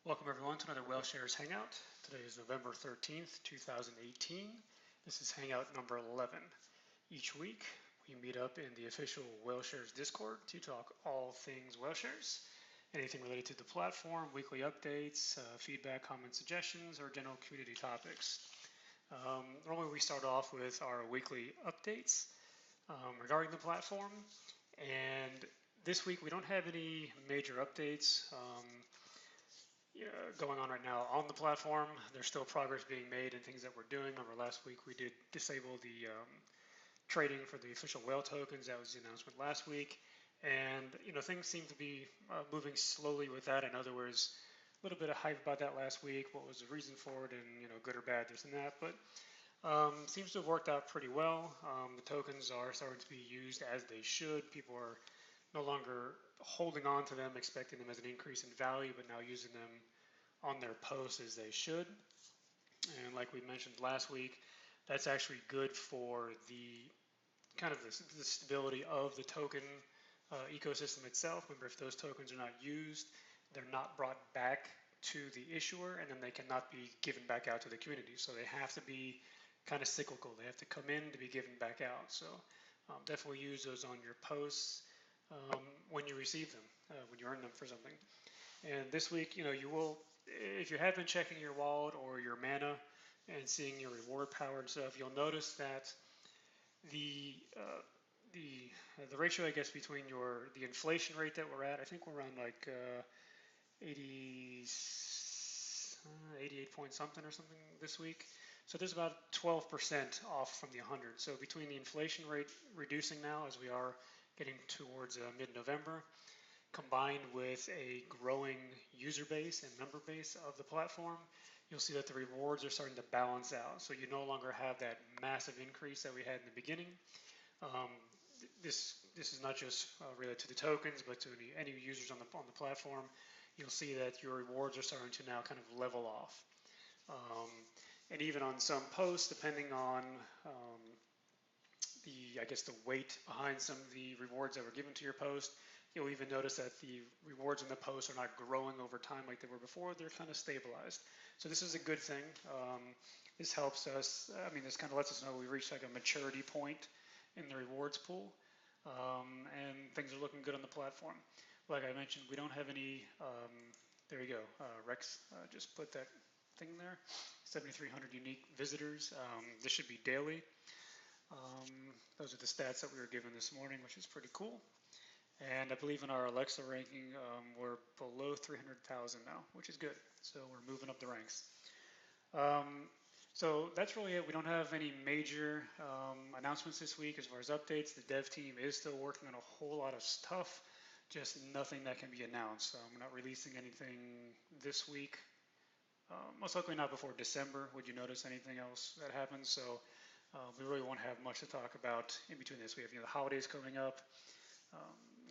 Welcome everyone to another Whaleshares Hangout. Today is November 13th, 2018. This is Hangout number 11. Each week we meet up in the official Whaleshares Discord to talk all things Whaleshares, anything related to the platform, weekly updates, feedback, comments, suggestions, or general community topics. Normally we start off with our weekly updates regarding the platform, and this week we don't have any major updates. Going on right now on the platform. There's still progress being made and things that we're doing. Over last week, we did disable the trading for the official whale tokens. That was the announcement last week. And, things seem to be moving slowly with that. I know there was a little bit of hype about that last week. What was the reason for it and, good or bad, this and that. But seems to have worked out pretty well. The tokens are starting to be used as they should. People are no longer holding on to them, expecting them as an increase in value, but now using them on their posts as they should. And like we mentioned last week, that's actually good for the kind of the stability of the token ecosystem itself. Remember, if those tokens are not used, they're not brought back to the issuer, and then they cannot be given back out to the community. So they have to be kind of cyclical. They have to come in to be given back out. So definitely use those on your posts when you receive them, when you earn them for something. And this week, you will, if you have been checking your wallet or your mana and seeing your reward power and stuff, you'll notice that the uh, the ratio, I guess, between the inflation rate that we're at, I think we're around like 80, 88 point something or something this week. So there's about 12% off from the 100. So between the inflation rate reducing now as we are getting towards mid-November, combined with a growing user base and member base of the platform, you'll see that the rewards are starting to balance out. So you no longer have that massive increase that we had in the beginning. Um, this is not just related to the tokens, but to any users on the platform. You'll see that your rewards are starting to now kind of level off. Um, and even on some posts, depending on I guess the weight behind some of the rewards that were given to your post, you'll even notice that the rewards in the post are not growing over time like they were before. They're kind of stabilized. So this is a good thing. This helps us. I mean, this kind of lets us know we reached like a maturity point in the rewards pool, and things are looking good on the platform. Like I mentioned, we don't have any. There you go. Rex just put that thing there. 7,300 unique visitors. This should be daily. Those are the stats that we were given this morning, which is pretty cool. And I believe in our Alexa ranking, we're below 300,000 now, which is good. So we're moving up the ranks. So that's really it. We don't have any major announcements this week as far as updates. The dev team is still working on a whole lot of stuff, just nothing that can be announced. We're not releasing anything this week. Most likely not before December. Would you notice anything else that happens? So we really won't have much to talk about in between this. We have the holidays coming up.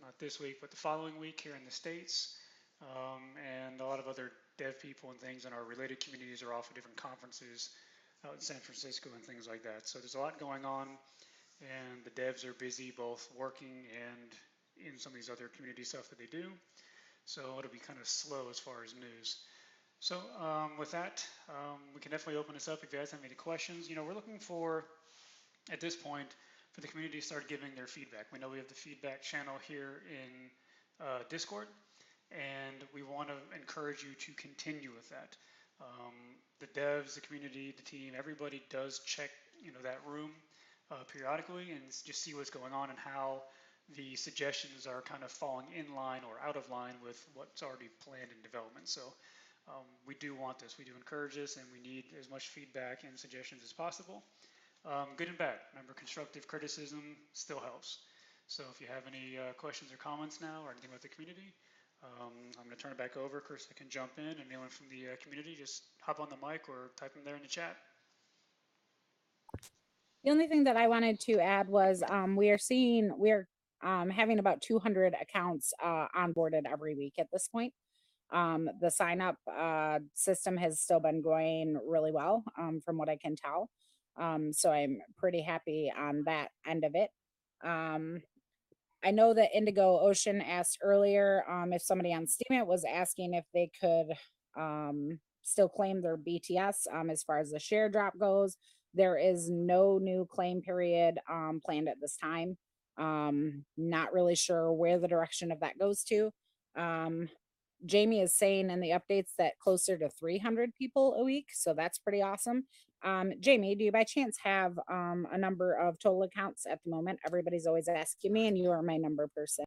Not this week, but the following week here in the States. And a lot of other dev people and things in our related communities are off at different conferences out in San Francisco and things like that. So there's a lot going on, and the devs are busy both working and in some of these other community stuff that they do. So it'll be kind of slow as far as news. So with that, we can definitely open this up if you guys have any questions. We're looking for, at this point, for the community to start giving their feedback. We know we have the feedback channel here in Discord, and we want to encourage you to continue with that. The devs, the community, the team, everybody does check that room periodically and just see what's going on and how the suggestions are kind of falling in line or out of line with what's already planned in development. So we do want this, we do encourage this, and we need as much feedback and suggestions as possible. Good and bad. Remember, constructive criticism still helps. So if you have any questions or comments now or anything about the community, I'm going to turn it back over. Chris, I can jump in, and anyone from the community, just hop on the mic or type them there in the chat. The only thing that I wanted to add was we're having about 200 accounts onboarded every week at this point. The sign up system has still been going really well from what I can tell. So I'm pretty happy on that end of it. I know that Indigo Ocean asked earlier if somebody on Steemit was asking if they could still claim their BTS as far as the share drop goes. There is no new claim period planned at this time. Not really sure where the direction of that goes to. Jamie is saying in the updates that closer to 300 people a week, so that's pretty awesome. Jamie, do you by chance have a number of total accounts at the moment? Everybody's always asking me, and you are my number person.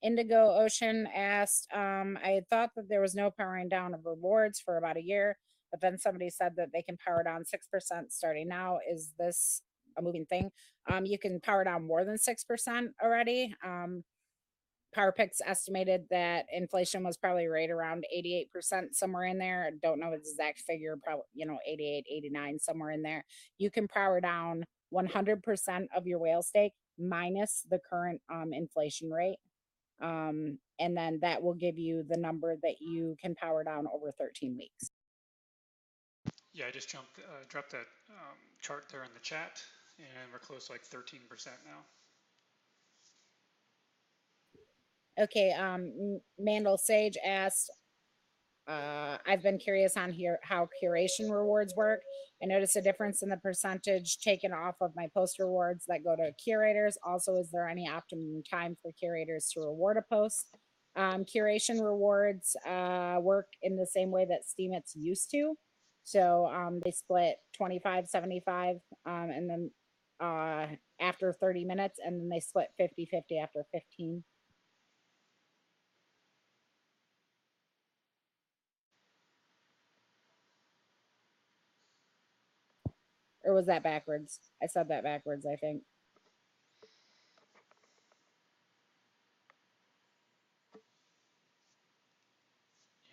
Indigo Ocean asked, I had thought that there was no powering down of rewards for about a year, but then somebody said that they can power down 6% starting now. Is this a moving thing? You can power down more than 6% already. PowerPix estimated that inflation was probably right around 88%, somewhere in there. I don't know the exact figure, probably, 88, 89, somewhere in there. You can power down 100% of your whale stake minus the current inflation rate. And then that will give you the number that you can power down over 13 weeks. Yeah, I just dropped that chart there in the chat, and we're close to like 13% now. Okay, Mandel Sage asked, I've been curious on here how curation rewards work. I noticed a difference in the percentage taken off of my post rewards that go to curators. Also, is there any optimum time for curators to reward a post? Curation rewards work in the same way that Steemits used to. So they split 25, 75, and then after 30 minutes, and then they split 50, 50 after 15. Or was that backwards? I said that backwards, I think.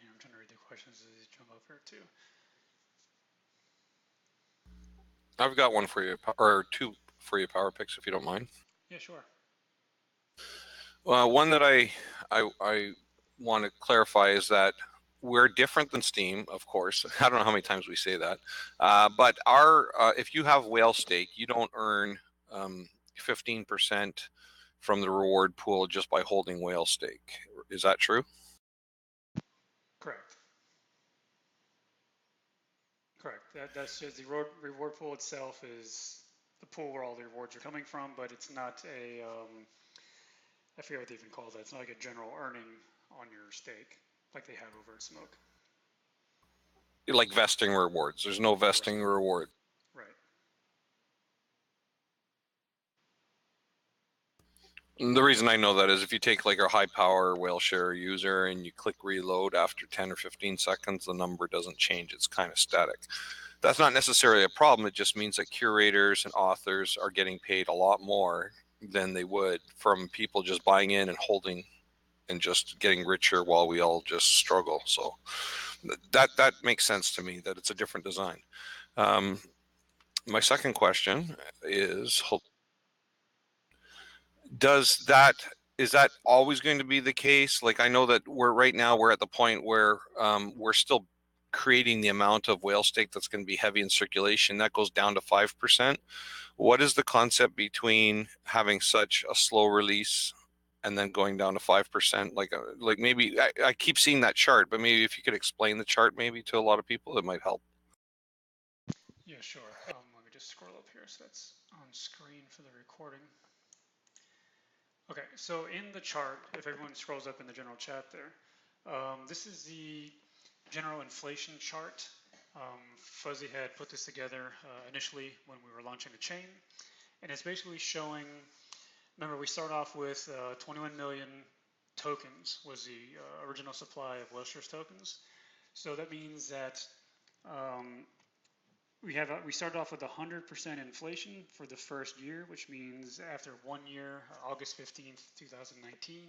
Yeah, I'm trying to read the questions as they jump up here too. I've got one for you, or two for you, PowerPix, if you don't mind. Yeah, sure. One that I want to clarify is that we're different than Steem, of course. I don't know how many times we say that, but if you have whale stake, you don't earn 15% from the reward pool just by holding whale stake. Is that true? Correct. That's just the reward pool itself is the pool where all the rewards are coming from, but it's not a I forget what they even call that. It's not like a general earning on your stake like they have over at Smoke. Like vesting rewards. There's no vesting reward. Right. And the reason I know that is if you take like a high power Whaleshare user and you click reload after 10 or 15 seconds, the number doesn't change. It's kind of static. That's not necessarily a problem. It just means that curators and authors are getting paid a lot more than they would from people just buying in and holding and just getting richer while we all just struggle. So that makes sense to me that it's a different design. My second question is, is that always going to be the case? Like, I know that right now we're at the point where we're still creating the amount of whale stake that's going to be heavy in circulation. That goes down to 5%. What is the concept between having such a slow release and then going down to 5%? Like maybe I keep seeing that chart, but maybe if you could explain the chart maybe to a lot of people, it might help. Yeah, sure. Let me just scroll up here so that's on screen for the recording. Okay, so in the chart, if everyone scrolls up in the general chat there, this is the general inflation chart. Fuzzy had put this together initially when we were launching the chain, and it's basically showing, remember we start off with 21 million tokens was the original supply of Whaleshares tokens. So that means that we started off with 100% inflation for the first year, which means after 1 year, August 15th, 2019,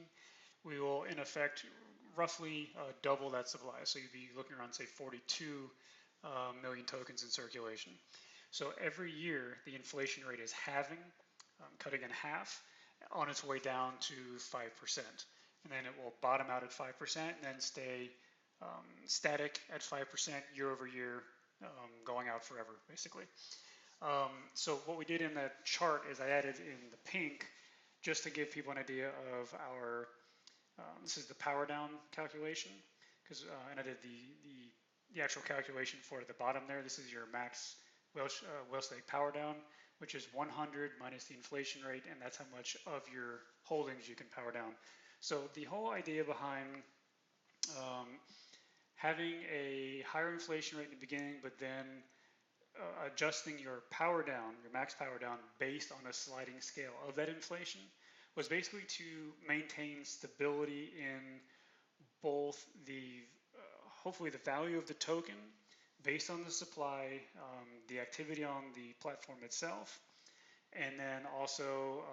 we will in effect roughly double that supply. So you'd be looking around, say, 42 million tokens in circulation. So every year, the inflation rate is halving, cutting in half, on its way down to 5%. And then it will bottom out at 5% and then stay static at 5% year over year, going out forever, basically. So what we did in that chart is I added in the pink just to give people an idea of our, this is the power down calculation, because and I did the actual calculation for the bottom there. This is your max whale stake power down, which is 100 minus the inflation rate, and that's how much of your holdings you can power down. So the whole idea behind having a higher inflation rate in the beginning, but then adjusting your power down, your max power down, based on a sliding scale of that inflation, was basically to maintain stability in both the hopefully the value of the token based on the supply, the activity on the platform itself, and then also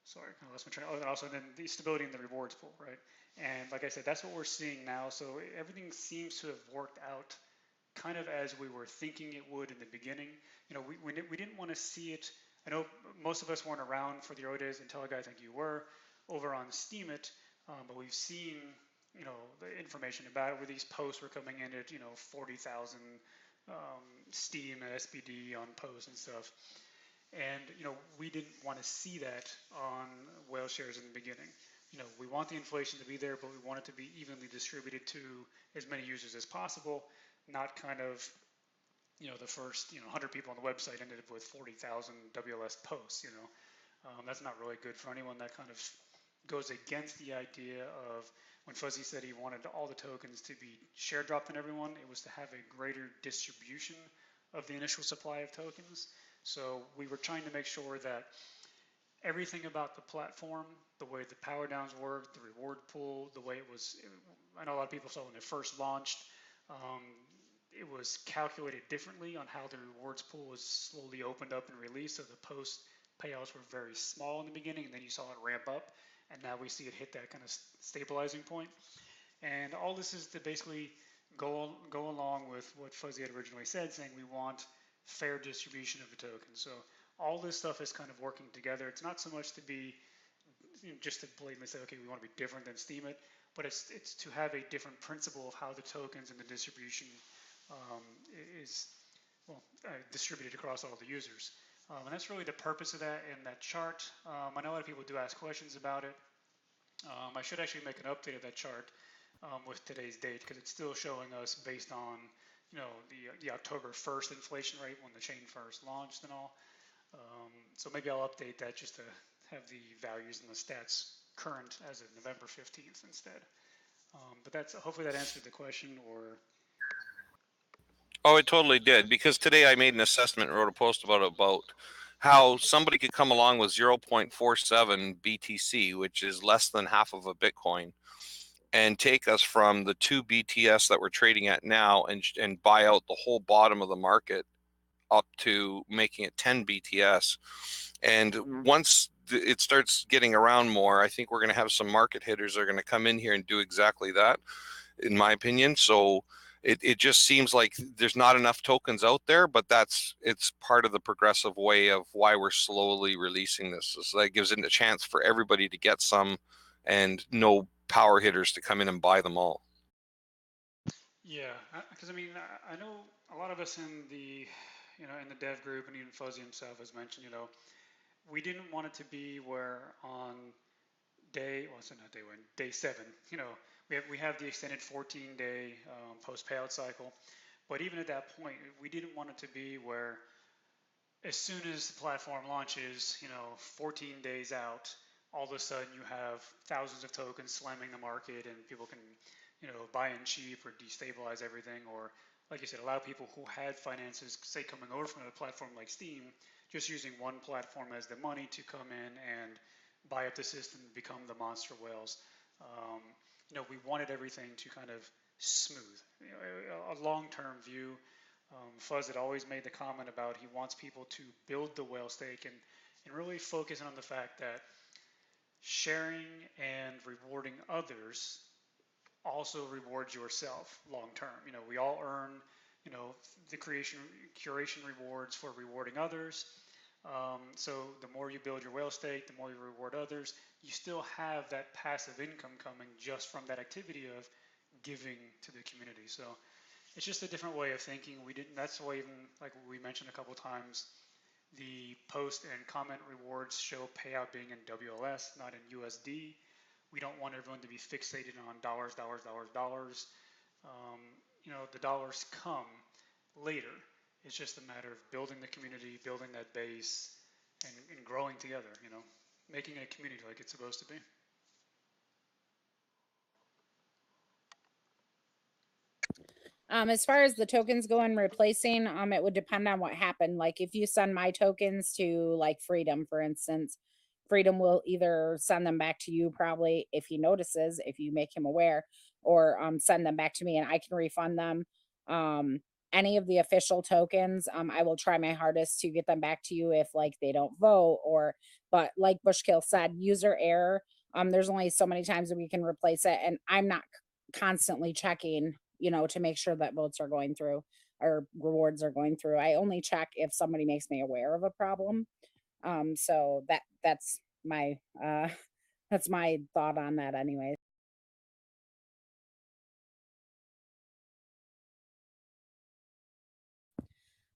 sorry, I lost my train. Oh, and also then the stability in the rewards pool, right? And like I said, that's what we're seeing now. So everything seems to have worked out kind of as we were thinking it would in the beginning. You know, we didn't want to see it. I know most of us weren't around for the early days until I think you were over on Steemit, but we've seen, you know, the information about it where these posts were coming in at, you know, 40,000 Steem and SBD on posts and stuff. And, you know, we didn't want to see that on Whaleshares in the beginning. You know, we want the inflation to be there, but we want it to be evenly distributed to as many users as possible, not kind of, you know, the first, you know, 100 people on the website ended up with 40,000 WLS posts, you know. That's not really good for anyone. That kind of goes against the idea of when Fuzzy said he wanted all the tokens to be share dropped on everyone, it was to have a greater distribution of the initial supply of tokens. So we were trying to make sure that everything about the platform, the way the power downs worked, the reward pool, the way it was, I know a lot of people saw when it first launched, it was calculated differently on how the rewards pool was slowly opened up and released. So the post payouts were very small in the beginning, and then you saw it ramp up, and now we see it hit that kind of stabilizing point. And all this is to basically go along with what Fuzzy had originally said, saying we want fair distribution of the token. So all this stuff is kind of working together. It's not so much to be, you know, just to blatantly say, okay, we want to be different than Steemit, but it's to have a different principle of how the tokens and the distribution is, well, distributed across all the users. And that's really the purpose of that in that chart. I know a lot of people do ask questions about it. I should actually make an update of that chart with today's date, because it's still showing us based on, you know, the October 1st inflation rate when the chain first launched and all. So maybe I'll update that just to have the values and the stats current as of November 15th instead. But that's, hopefully that answered the question. Or Oh, it totally did, because today I made an assessment and wrote a post about how somebody could come along with 0.47 BTC, which is less than half of a Bitcoin, and take us from the 2 BTS that we're trading at now and buy out the whole bottom of the market up to making it 10 BTS. And once it starts getting around more, I think we're going to have some market hitters that are going to come in here and do exactly that, in my opinion. So it just seems like there's not enough tokens out there, but it's part of the progressive way of why we're slowly releasing this. So that gives it a chance for everybody to get some, and no power hitters to come in and buy them all. yeah, because I mean, I know a lot of us in the, you know, in the dev group, and even Fuzzy himself has mentioned, you know, we didn't want it to be where on day, well, so not day one, day 7, you know, we have the extended 14-day post payout cycle, but even at that point, we didn't want it to be where as soon as the platform launches, you know, 14 days out, all of a sudden you have thousands of tokens slamming the market, and people can, you know, buy in cheap or destabilize everything, or like you said, allow people who had finances, say, coming over from a platform like Steem, just using one platform as the money to come in and buy up the system and become the monster whales. You know, we wanted everything to kind of smooth, you know, a long-term view. Fuzz had always made the comment about he wants people to build the whale stake and really focus on the fact that sharing and rewarding others also rewards yourself long term. You know, we all earn, you know, the curation rewards for rewarding others. So the more you build your whale stake, the more you reward others. You still have that passive income coming just from that activity of giving to the community. So it's just a different way of thinking. We didn't. That's why, even like we mentioned a couple of times, the post and comment rewards show payout being in WLS, not in USD. We don't want everyone to be fixated on dollars, dollars, dollars, dollars. Um, the dollars come later. It's just a matter of building the community, building that base, and growing together, making a community like it's supposed to be. As far as the tokens go and replacing, it would depend on what happened. Like if you send my tokens to like Freedom, for instance, Freedom will either send them back to you probably if he notices, if you make him aware, or send them back to me and I can refund them. Any of the official tokens, I will try my hardest to get them back to you if like they don't vote but like Bushkill said, user error. There's only so many times that we can replace it, and I'm not constantly checking to make sure that votes are going through or rewards are going through. I only check if somebody makes me aware of a problem. So that's my that's my thought on that anyway.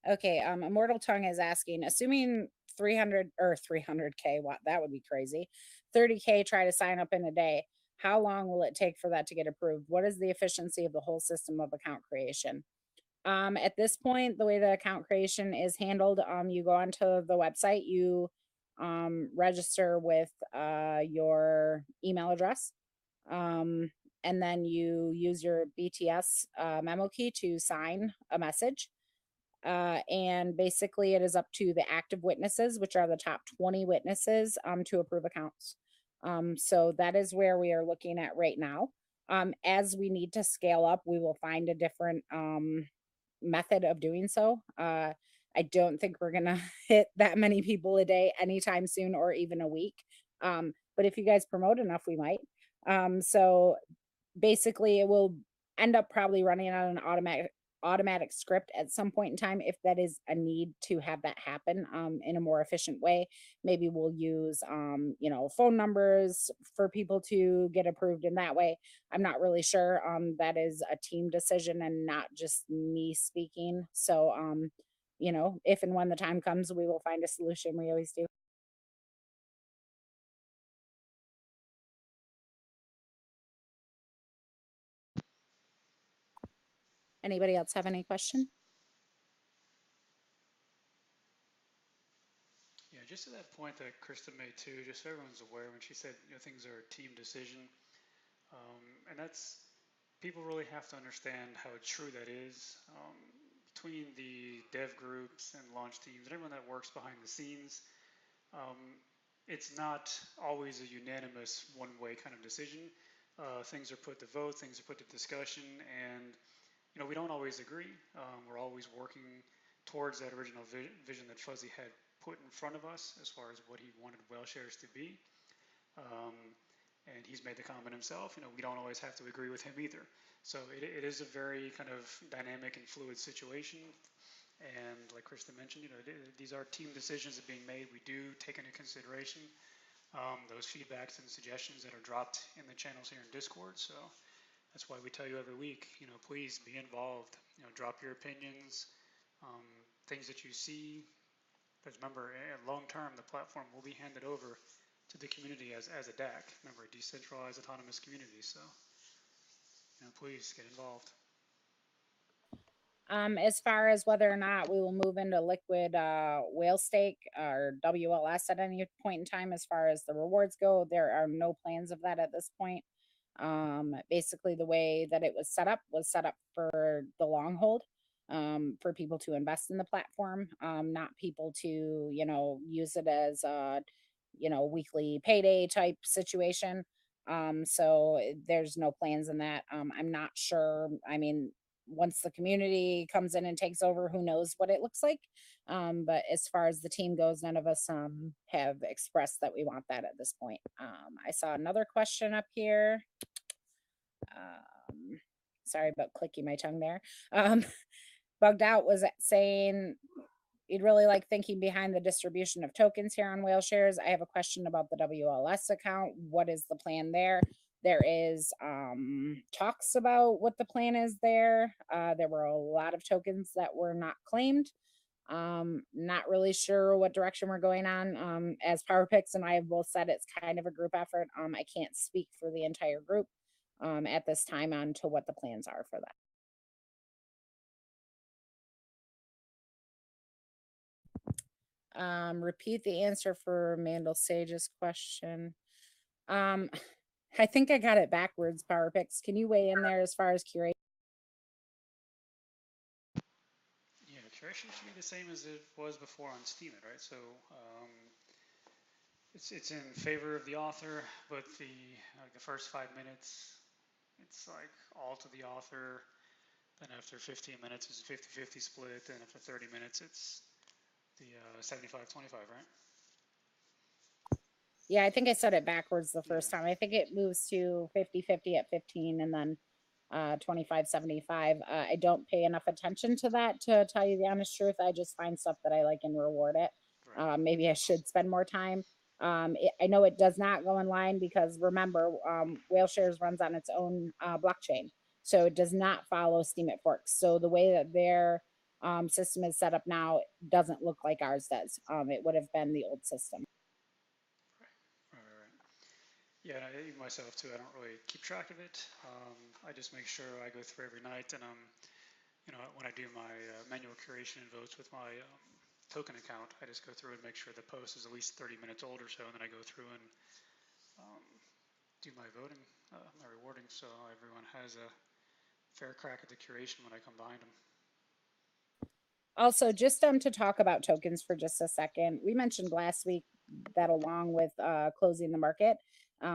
Okay, Immortal Tongue is asking, assuming 300 or 300K, what that would be crazy. 30K try to sign up in a day. How long will it take for that to get approved? What is the efficiency of the whole system of account creation? At this point, the way the account creation is handled, you go onto the website, you register with your email address, and then you use your BTS memo key to sign a message. And basically it is up to the active witnesses, which are the top 20 witnesses, to approve accounts. So that is where we are looking at right now. As we need to scale up, we will find a different method of doing so. I don't think we're gonna hit that many people a day anytime soon or even a week. But if you guys promote enough, we might. So basically it will end up probably running on an automatic script at some point in time if that is a need to have that happen in a more efficient way. Maybe we'll use phone numbers for people to get approved in that way. I'm not really sure. That is a team decision and not just me speaking. So if and when the time comes, we will find a solution. We always do. Anybody else have any question? Yeah, just to that point that Krista made too, just so everyone's aware when she said things are a team decision, and that's people really have to understand how true that is. Between the dev groups and launch teams and everyone that works behind the scenes, it's not always a unanimous one-way kind of decision. Things are put to vote, things are put to discussion, and we don't always agree. We're always working towards that original vision that Fuzzy had put in front of us as far as what he wanted Whaleshares to be. And he's made the comment himself, we don't always have to agree with him either. So it is a very kind of dynamic and fluid situation. And like Krista mentioned, these are team decisions that are being made. We do take into consideration those feedbacks and suggestions that are dropped in the channels here in Discord. So that's why we tell you every week, please be involved. Drop your opinions, things that you see. Because remember, long term, the platform will be handed over to the community as a DAC. Remember, a decentralized autonomous community. So, please get involved. As far as whether or not we will move into liquid whale stake or WLS at any point in time, as far as the rewards go, there are no plans of that at this point. Basically, the way that it was set up for the long hold, for people to invest in the platform, not people to, use it as a, weekly payday type situation. So there's no plans in that. I'm not sure. I mean, once the community comes in and takes over, who knows what it looks like. But as far as the team goes, none of us have expressed that we want that at this point. I saw another question up here. Sorry about clicking my tongue there. Bugged Out was saying you'd really like thinking behind the distribution of tokens here on Whaleshares. I have a question about the WLS account. What is the plan there? There is talks about what the plan is there. There were a lot of tokens that were not claimed. Not really sure what direction we're going on. As PowerPix and I have both said, it's kind of a group effort. I can't speak for the entire group at this time on to what the plans are for that. Repeat the answer for Mandel Sage's question. I think I got it backwards, PowerPix. Can you weigh in there as far as curation? Yeah, curation should be the same as it was before on Steemit, right? So it's in favor of the author, but the first 5 minutes, it's like all to the author. Then after 15 minutes, it's a 50-50 split. Then after 30 minutes, it's the 75-25, right? Yeah, I think I said it backwards the first time. I think it moves to 50-50 at 15 and then 25-75. I don't pay enough attention to that to tell you the honest truth. I just find stuff that I like and reward it. Right. Maybe I should spend more time. I know it does not go in line because remember, Whaleshares runs on its own blockchain. So it does not follow Steemit forks. So the way that their system is set up now doesn't look like ours does. It would have been the old system. Right. Yeah, even myself too. I don't really keep track of it. I just make sure I go through every night, and when I do my manual curation and votes with my token account, I just go through and make sure the post is at least 30 minutes old or so, and then I go through and do my voting, my rewarding, so everyone has a fair crack at the curation when I come behind them. Also, just to talk about tokens for just a second, we mentioned last week that along with closing the market,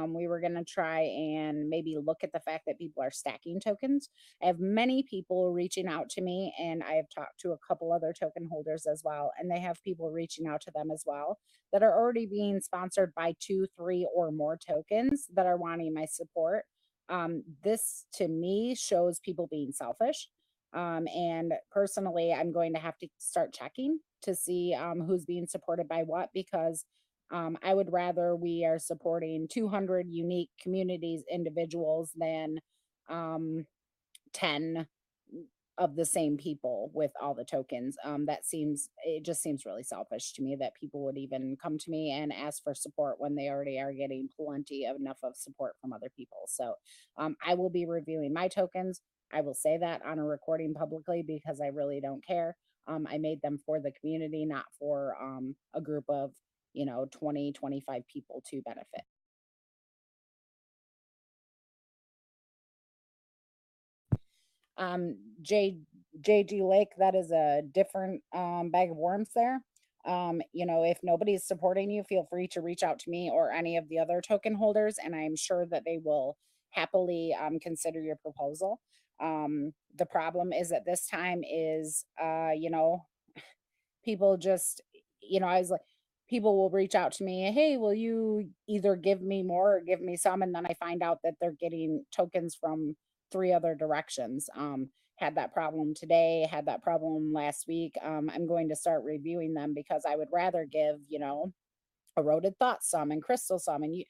we were going to try and maybe look at the fact that people are stacking tokens. I have many people reaching out to me, and I have talked to a couple other token holders as well, and they have people reaching out to them as well that are already being sponsored by 2, 3, or more tokens that are wanting my support. This to me shows people being selfish. And personally, I'm going to have to start checking to see who's being supported by what, because I would rather we are supporting 200 unique communities, individuals, than 10 of the same people with all the tokens. It just seems really selfish to me that people would even come to me and ask for support when they already are getting plenty of enough of support from other people. So I will be reviewing my tokens. I will say that on a recording publicly because I really don't care. I made them for the community, not for a group of 20, 25 people to benefit. JG Lake, that is a different bag of worms there. If nobody's supporting you, feel free to reach out to me or any of the other token holders, and I'm sure that they will happily consider your proposal. The problem is at this time is, people just, I was like, people will reach out to me, hey, will you either give me more or give me some? And then I find out that they're getting tokens from 3 other directions. Had that problem today, had that problem last week. I'm going to start reviewing them because I would rather give, eroded thoughts some and crystal some, and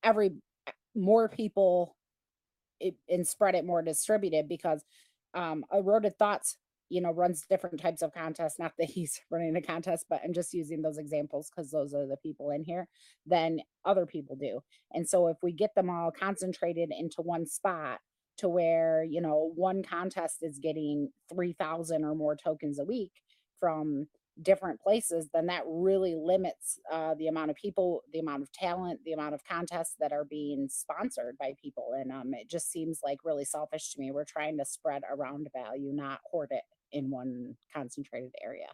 every more people and spread it more distributed, because eroded thoughts runs different types of contests. Not that he's running a contest, but I'm just using those examples because those are the people in here than other people do. And so if we get them all concentrated into one spot to where one contest is getting 3,000 or more tokens a week from different places, then that really limits the amount of people, the amount of talent, the amount of contests that are being sponsored by people. And it just seems like really selfish to me. We're trying to spread around value, not hoard it in one concentrated area.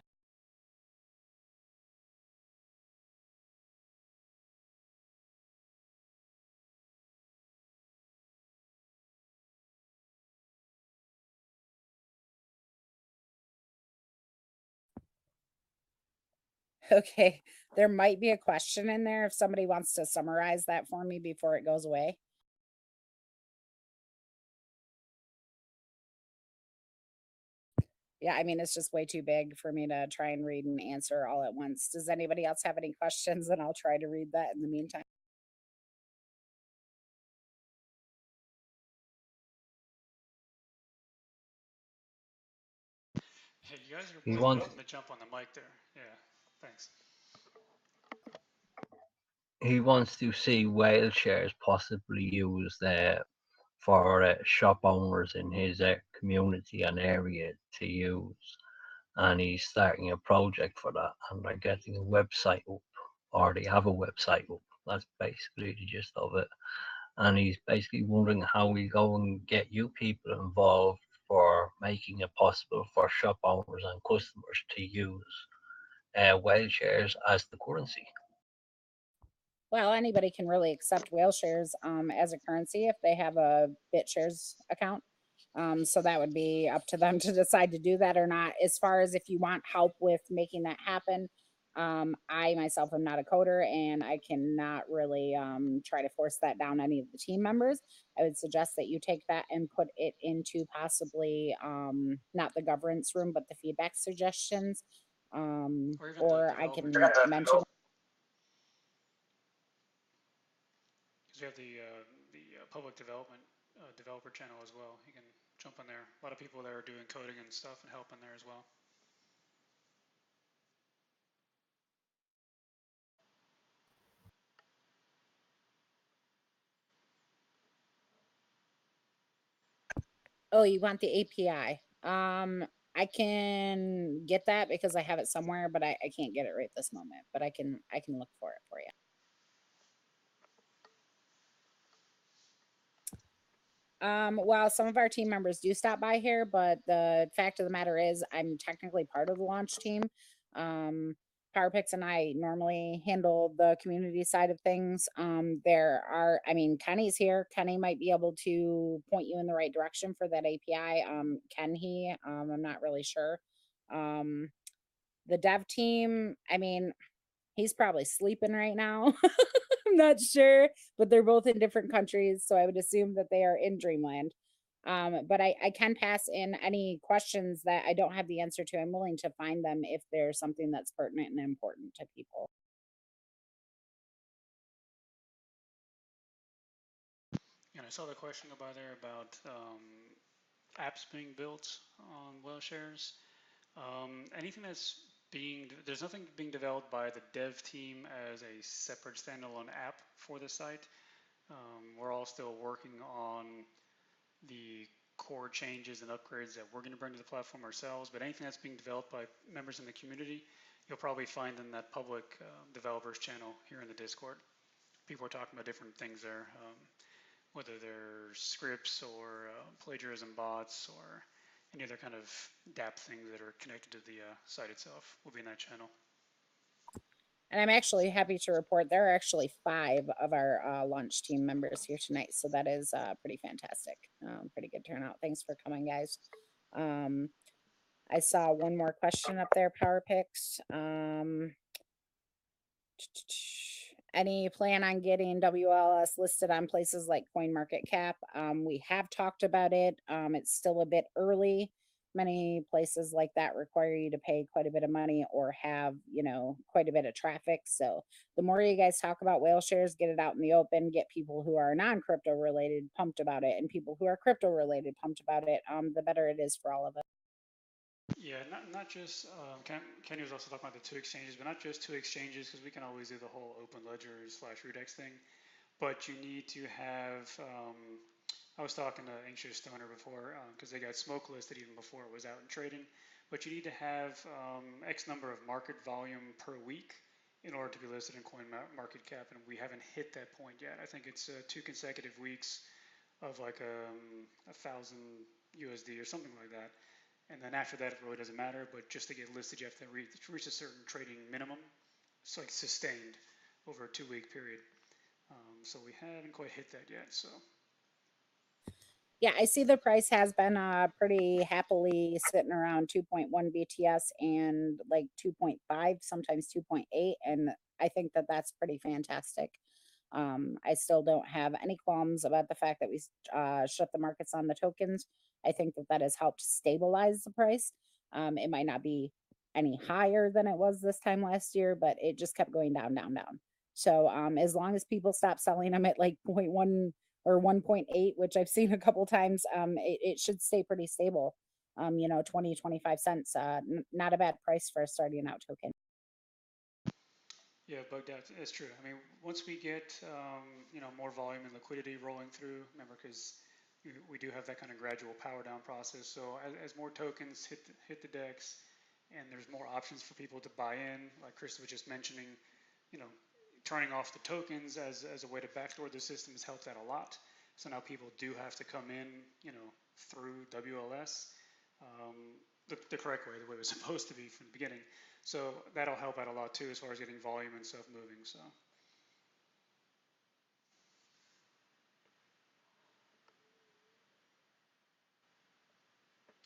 Okay, there might be a question in there if somebody wants to summarize that for me before it goes away. Yeah, I mean, it's just way too big for me to try and read and answer all at once. Does anybody else have any questions? And I'll try to read that in the meantime. Hey, you guys are He both wants welcome to jump on the mic there. Yeah, thanks. he wants to see Whaleshares possibly used for shop owners in his community and area to use, and he's starting a project for that, and they're getting a website up, or they have a website up. That's basically the gist of it. And he's basically wondering how we go and get you people involved for making it possible for shop owners and customers to use Whaleshares as the currency. Well, anybody can really accept Whaleshares as a currency if they have a BitShares account. So that would be up to them to decide to do that or not. As far as if you want help with making that happen, I myself am not a coder and I cannot really try to force that down any of the team members. I would suggest that you take that and put it into possibly not the governance room, but the feedback suggestions. Or even Or the I can developer mention. because we have the public development developer channel as well. You can jump on there. A lot of people there are doing coding and stuff and helping there as well. Oh, you want the API? I can get that because I have it somewhere, but I can't get it right this moment. But I can look for it for you. Well, some of our team members do stop by here, but the fact of the matter is I'm technically part of the launch team. PowerPix and I normally handle the community side of things. Kenny's here. Kenny might be able to point you in the right direction for that API. Can he? I'm not really sure. The dev team, he's probably sleeping right now. I'm not sure, but they're both in different countries, so I would assume that they are in Dreamland. But I can pass in any questions that I don't have the answer to. I'm willing to find them if there's something that's pertinent and important to people. And I saw the question about there about apps being built on Whaleshares. Anything that's there's nothing being developed by the dev team as a separate standalone app for the site. We're all still working on the core changes and upgrades that we're going to bring to the platform ourselves, but anything that's being developed by members in the community, you'll probably find in that public developers channel here in the Discord. People are talking about different things there, whether they're scripts or plagiarism bots or any other kind of DApp things that are connected to the site itself will be in that channel. And I'm actually happy to report there are actually 5 of our launch team members here tonight. So that is pretty fantastic. Pretty good turnout. Thanks for coming, guys. I saw one more question up there, PowerPix. Any plan on getting WLS listed on places like CoinMarketCap? We have talked about it. It's still a bit early. Many places like that require you to pay quite a bit of money or have, quite a bit of traffic. So the more you guys talk about Whaleshares, get it out in the open, get people who are non-crypto related pumped about it and people who are crypto related pumped about it, the better it is for all of us. Yeah, not just, Kenny was also talking about the 2 exchanges, but not just 2 exchanges, because we can always do the whole open ledger / Redex thing, but you need to have, I was talking to Anxious Stoner before, because they got smoke listed even before it was out and trading, but you need to have X number of market volume per week in order to be listed in CoinMarketCap, and we haven't hit that point yet. I think it's 2 consecutive weeks of like 1,000 USD or something like that. And then after that, it really doesn't matter. But just to get listed, you have to reach a certain trading minimum. It's like sustained over a 2-week period. So we haven't quite hit that yet. So yeah, I see the price has been pretty happily sitting around 2.1 BTS and like 2.5, sometimes 2.8. And I think that that's pretty fantastic. I still don't have any qualms about the fact that we shut the markets on the tokens. I think that has helped stabilize the price. It might not be any higher than it was this time last year, but it just kept going down, down, down. So as long as people stop selling them at like 0.1 or 1.8, which I've seen a couple times, it should stay pretty stable. 20, 25 cents. Not a bad price for a starting out token. Yeah, bugged out. It's true. I mean, once we get more volume and liquidity rolling through, remember, because we do have that kind of gradual power down process. So as more tokens hit the decks, and there's more options for people to buy in, like Chris was just mentioning, you know, turning off the tokens as a way to backdoor the system has helped out a lot. So now people do have to come in, through WLS, um, the correct way, the way it was supposed to be from the beginning. So that'll help out a lot too, as far as getting volume and stuff moving. So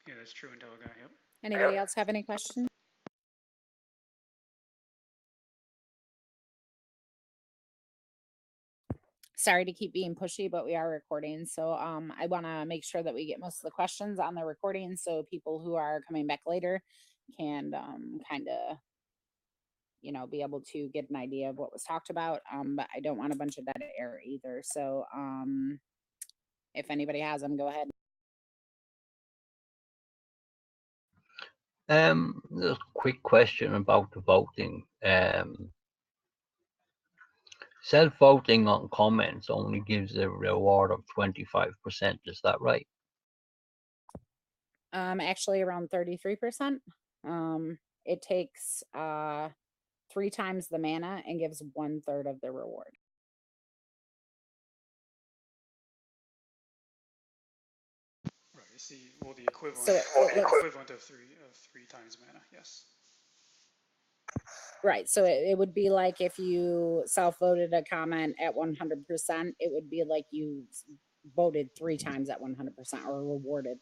yeah, that's true, IntelliGuy. Yep. Anybody else have any questions? Sorry to keep being pushy, but we are recording. So I want to make sure that we get most of the questions on the recording so people who are coming back later can kind of, be able to get an idea of what was talked about. But I don't want a bunch of dead air either. So if anybody has them, go ahead. Just a quick question about the voting. Self-voting on comments only gives a reward of 25%. Is that right? Actually around 33%. It takes 3 times the mana and gives 1/3 of the reward. Right. You see, well, the equivalent, So equivalent of three times mana. Yes. right. So it would be like if you self-voted a comment at 100%, it would be like you voted 3 times at 100% or rewarded.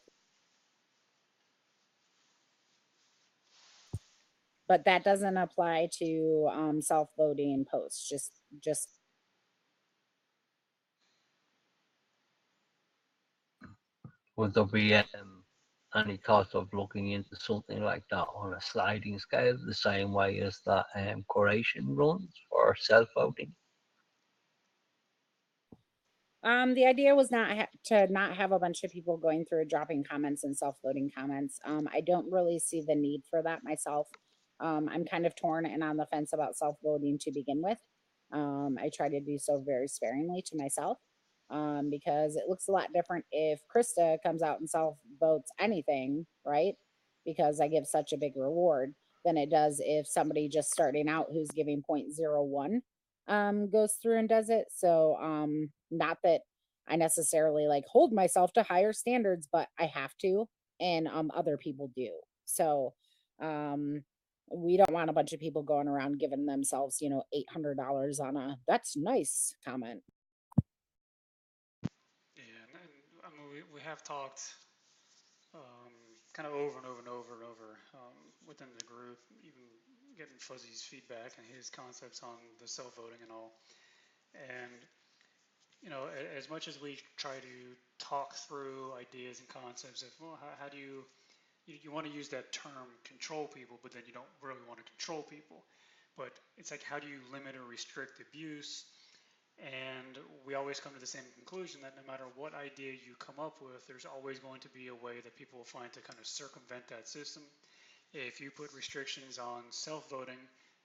But that doesn't apply to self-voting posts. Just Would there be any thought of looking into something like that on a sliding scale, the same way as that curation runs for self-voting? the idea was to not have a bunch of people going through dropping comments and self-voting comments. I don't really see the need for that myself. I'm kind of torn and on the fence about self-voting to begin with. I try to do so very sparingly to myself, because it looks a lot different if Krista comes out and self-votes anything, right? Because I give such a big reward, than it does if somebody just starting out who's giving 0.01 goes through and does it. So not that I necessarily like hold myself to higher standards, but I have to, and other people do. So we don't want a bunch of people going around giving themselves, $800 on a "that's nice" comment. Yeah, and I mean, we have talked kind of over and over and over and over within the group, even getting Fuzzy's feedback and his concepts on the self-voting and all. And as much as we try to talk through ideas and concepts of, well, how do you want to use that term control people, but then you don't really want to control people. But it's like, how do you limit or restrict abuse? And we always come to the same conclusion that no matter what idea you come up with, there's always going to be a way that people will find to kind of circumvent that system. If you put restrictions on self-voting,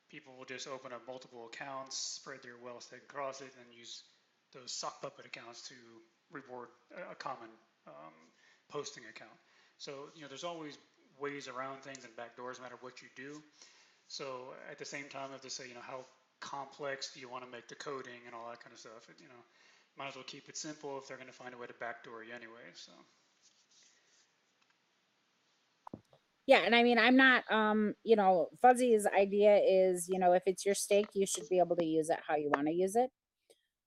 people will just open up multiple accounts, spread their wealth across it, and use those sock puppet accounts to reward a common posting account. So there's always ways around things and backdoors, no matter what you do. So at the same time, I have to say, how complex do you want to make the coding and all that kind of stuff? Might as well keep it simple if they're going to find a way to backdoor you anyway. So yeah, and I mean, I'm not Fuzzy's idea is, if it's your stake, you should be able to use it how you want to use it.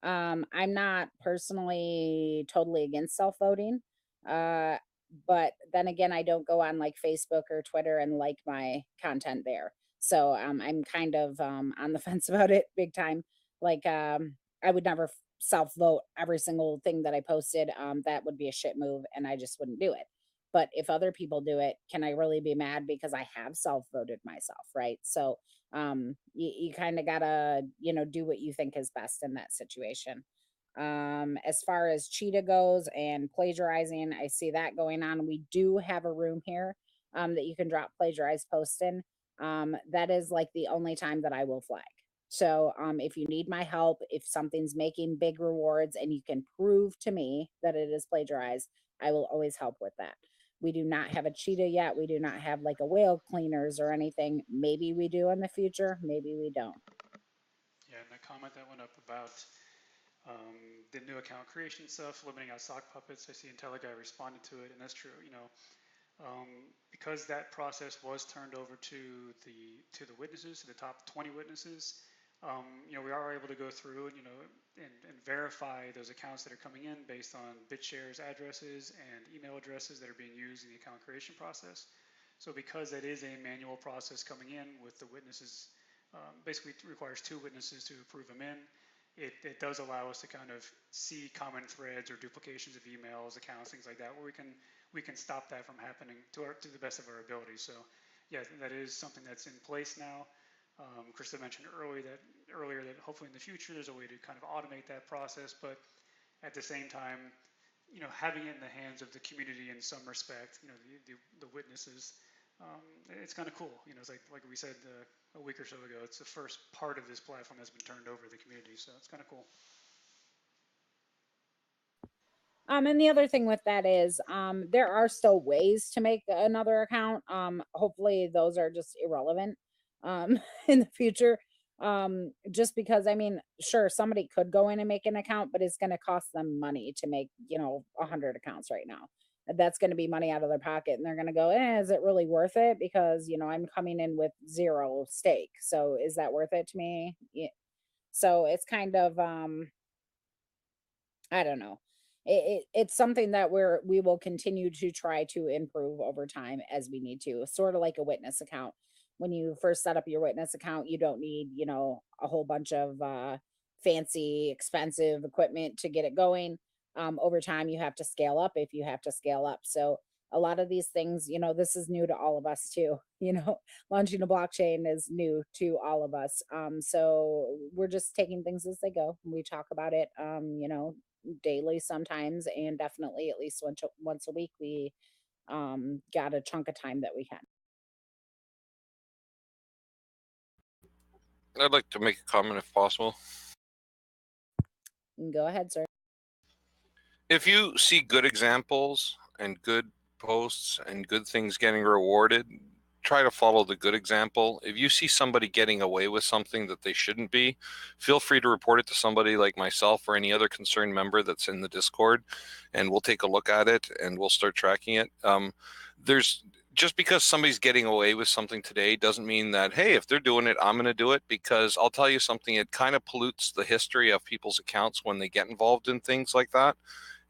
I'm not personally totally against self-voting, but then again, I don't go on like Facebook or Twitter and like my content there. So I'm kind of on the fence about it big time. Like I would never self-vote every single thing that I posted. That would be a shit move, and I just wouldn't do it. But if other people do it, can I really be mad because I have self-voted myself, right? So you kind of gotta do what you think is best in that situation. As far as cheetah goes and plagiarizing, I see that going on. We do have a room here that you can drop plagiarized posts in. That is like the only time that I will flag. So if you need my help, if something's making big rewards and you can prove to me that it is plagiarized, I will always help with that. We do not have a cheetah yet. We do not have like a whale cleaners or anything. Maybe we do in the future. Maybe we don't. Yeah, and the comment that went up about the new account creation stuff, limiting out sock puppets. I see IntelliGuy responded to it, and that's true. Because that process was turned over to the witnesses, to the top 20 witnesses. We are able to go through and and verify those accounts that are coming in based on BitShares addresses and email addresses that are being used in the account creation process. So because that is a manual process coming in with the witnesses, basically it requires 2 witnesses to approve them in. It does allow us to kind of see common threads or duplications of emails, accounts, things like that, where we can stop that from happening to the best of our ability. So yeah, that is something that's in place now. Krista mentioned earlier that hopefully in the future there's a way to kind of automate that process, but at the same time, having it in the hands of the community in some respect, the witnesses, it's kind of cool. It's like we said a week or so ago, it's the first part of this platform that's been turned over to the community, so it's kind of cool. And the other thing with that is, there are still ways to make another account. Hopefully those are just irrelevant, in the future. Just because, I mean, sure, somebody could go in and make an account, but it's going to cost them money to make, 100 accounts right now. That's going to be money out of their pocket, and they're going to go, is it really worth it? Because, I'm coming in with 0 stake. So is that worth it to me? Yeah. So it's kind of, I don't know. It's something that we will continue to try to improve over time as we need to. Sort of like a witness account. When you first set up your witness account, you don't need, a whole bunch of fancy, expensive equipment to get it going. Over time, you have to scale up if you have to scale up. So a lot of these things, this is new to all of us too. Launching a blockchain is new to all of us. So we're just taking things as they go. We talk about it, daily sometimes, and definitely at least once a week we got a chunk of time that we can. I'd like to make a comment if possible. Go ahead, sir. If you see good examples and good posts and good things getting rewarded, try to follow the good example. If you see somebody getting away with something that they shouldn't be, feel free to report it to somebody like myself or any other concerned member that's in the Discord, and we'll take a look at it and we'll start tracking it. Just because somebody's getting away with something today doesn't mean that, hey, if they're doing it, I'm going to do it, because I'll tell you something, it kind of pollutes the history of people's accounts when they get involved in things like that.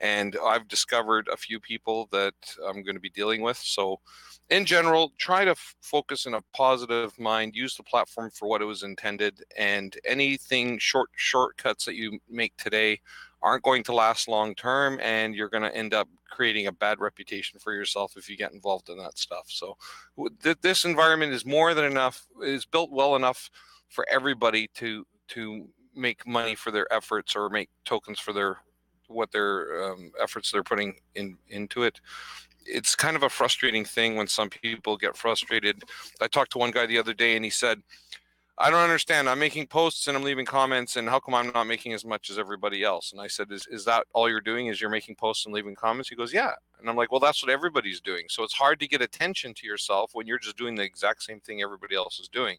And I've discovered a few people that I'm going to be dealing with. So in general, try to focus in a positive mind, use the platform for what it was intended, and anything shortcuts that you make today aren't going to last long term, and you're going to end up creating a bad reputation for yourself if you get involved in that stuff. So this environment is more than enough, is built well enough for everybody to make money for their efforts, or make tokens for their efforts they're putting into it. It's kind of a frustrating thing when some people get frustrated. I talked to one guy the other day and he said, I don't understand. I'm making posts and I'm leaving comments, and how come I'm not making as much as everybody else? And I said, is that all you're doing, is you're making posts and leaving comments? He goes, yeah. And I'm like, well, that's what everybody's doing. So it's hard to get attention to yourself when you're just doing the exact same thing everybody else is doing.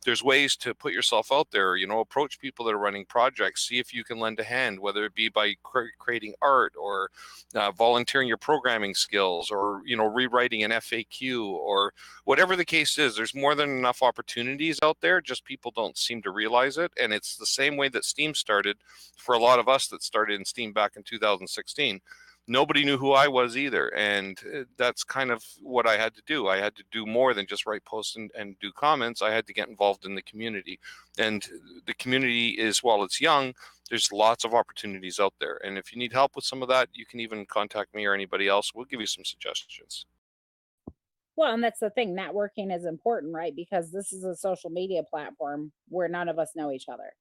There's ways to put yourself out there, approach people that are running projects, see if you can lend a hand, whether it be by creating art, or volunteering your programming skills, or, rewriting an FAQ, or whatever the case is. There's more than enough opportunities out there, just people don't seem to realize it. And it's the same way that Steam started for a lot of us that started in Steam back in 2016. Nobody knew who I was either. And that's kind of what I had to do. I had to do more than just write posts and do comments. I had to get involved in the community. And the community is, while it's young, there's lots of opportunities out there. And if you need help with some of that, you can even contact me or anybody else. We'll give you some suggestions. Well, and that's the thing. Networking is important, right? Because this is a social media platform where none of us know each other,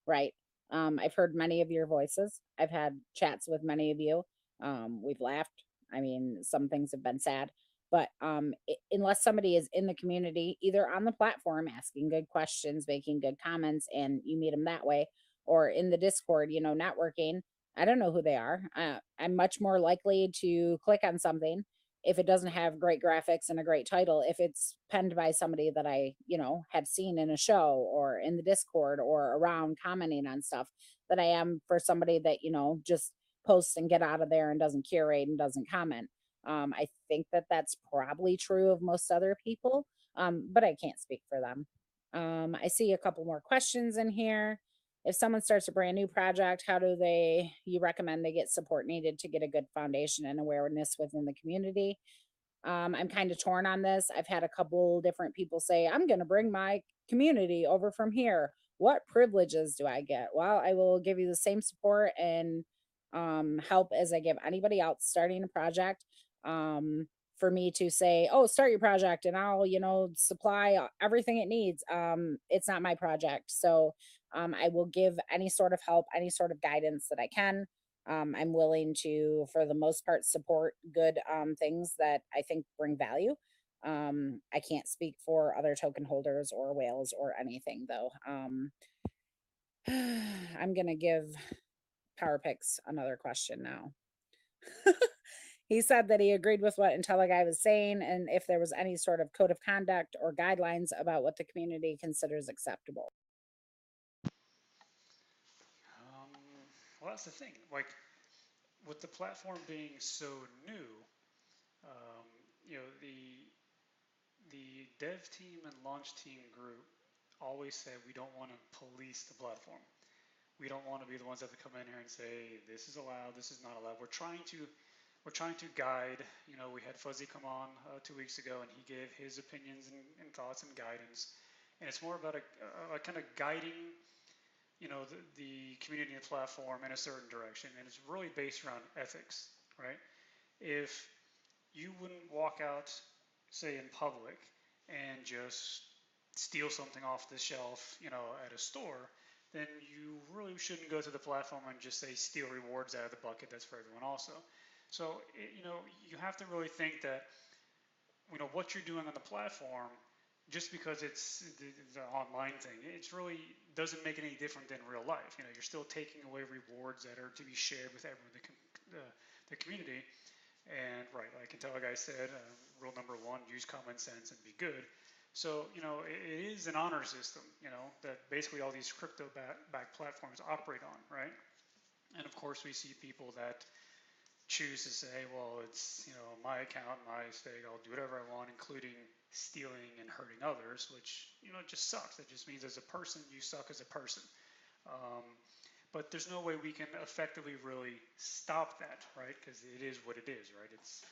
right? I've heard many of your voices. I've had chats with many of you. We've laughed. I mean, some things have been sad, but unless somebody is in the community, either on the platform asking good questions, making good comments, and you meet them that way, or in the Discord, networking, I don't know who they are. I'm much more likely to click on something if it doesn't have great graphics and a great title, if it's penned by somebody that I, have seen in a show or in the Discord or around commenting on stuff, that I am for somebody that, just posts and get out of there and doesn't curate and doesn't comment. I think that that's probably true of most other people, but I can't speak for them. I see a couple more questions in here. If someone starts a brand new project, how do you recommend they get support needed to get a good foundation and awareness within the community? I'm kind of torn on this. I've had a couple different people say, I'm going to bring my community over from here. What privileges do I get? Well, I will give you the same support and help as I give anybody else starting a project. For me to say, oh, start your project and I'll, supply everything it needs. It's not my project. So I will give any sort of help, any sort of guidance that I can. I'm willing to, for the most part, support good things that I think bring value. I can't speak for other token holders or whales or anything, though. I'm going to give PowerPix another question now. He said that he agreed with what IntelliGuy was saying, and if there was any sort of code of conduct or guidelines about what the community considers acceptable. Well, that's the thing. Like, with the platform being so new, the dev team and launch team group always said we don't want to police the platform. We don't want to be the ones that have to come in here and say this is allowed, this is not allowed. We're trying to guide. We had Fuzzy come on 2 weeks ago, and he gave his opinions and thoughts and guidance. And it's more about a kind of guiding, the community and platform in a certain direction. And it's really based around ethics, right? If you wouldn't walk out, say in public, and just steal something off the shelf, at a store, then you really shouldn't go to the platform and just say steal rewards out of the bucket that's for everyone also. So, you have to really think that, what you're doing on the platform, just because it's the online thing, it's really doesn't make it any different than real life. You're still taking away rewards that are to be shared with everyone in the community. And right, like IntelliGuy said, rule number one, use common sense and be good. So, it is an honor system, that basically all these crypto-backed platforms operate on, right? And of course, we see people that choose to say, well, it's, my account, my stake, I'll do whatever I want, including stealing and hurting others, which, just sucks. That just means as a person, you suck as a person. But there's no way we can effectively really stop that, right? Because it is what it is, right? It's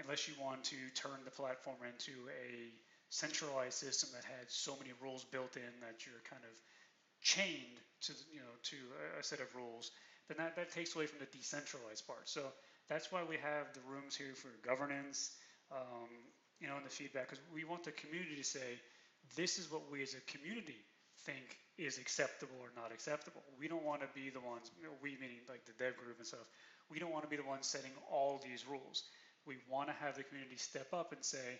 unless you want to turn the platform into a centralized system that had so many rules built in that you're kind of chained to a set of rules, then that takes away from the decentralized part. So that's why we have the rooms here for governance, and the feedback, because we want the community to say, this is what we as a community think is acceptable or not acceptable. We don't want to be the ones, we meaning like the dev group and stuff, we don't want to be the ones setting all these rules. We want to have the community step up and say,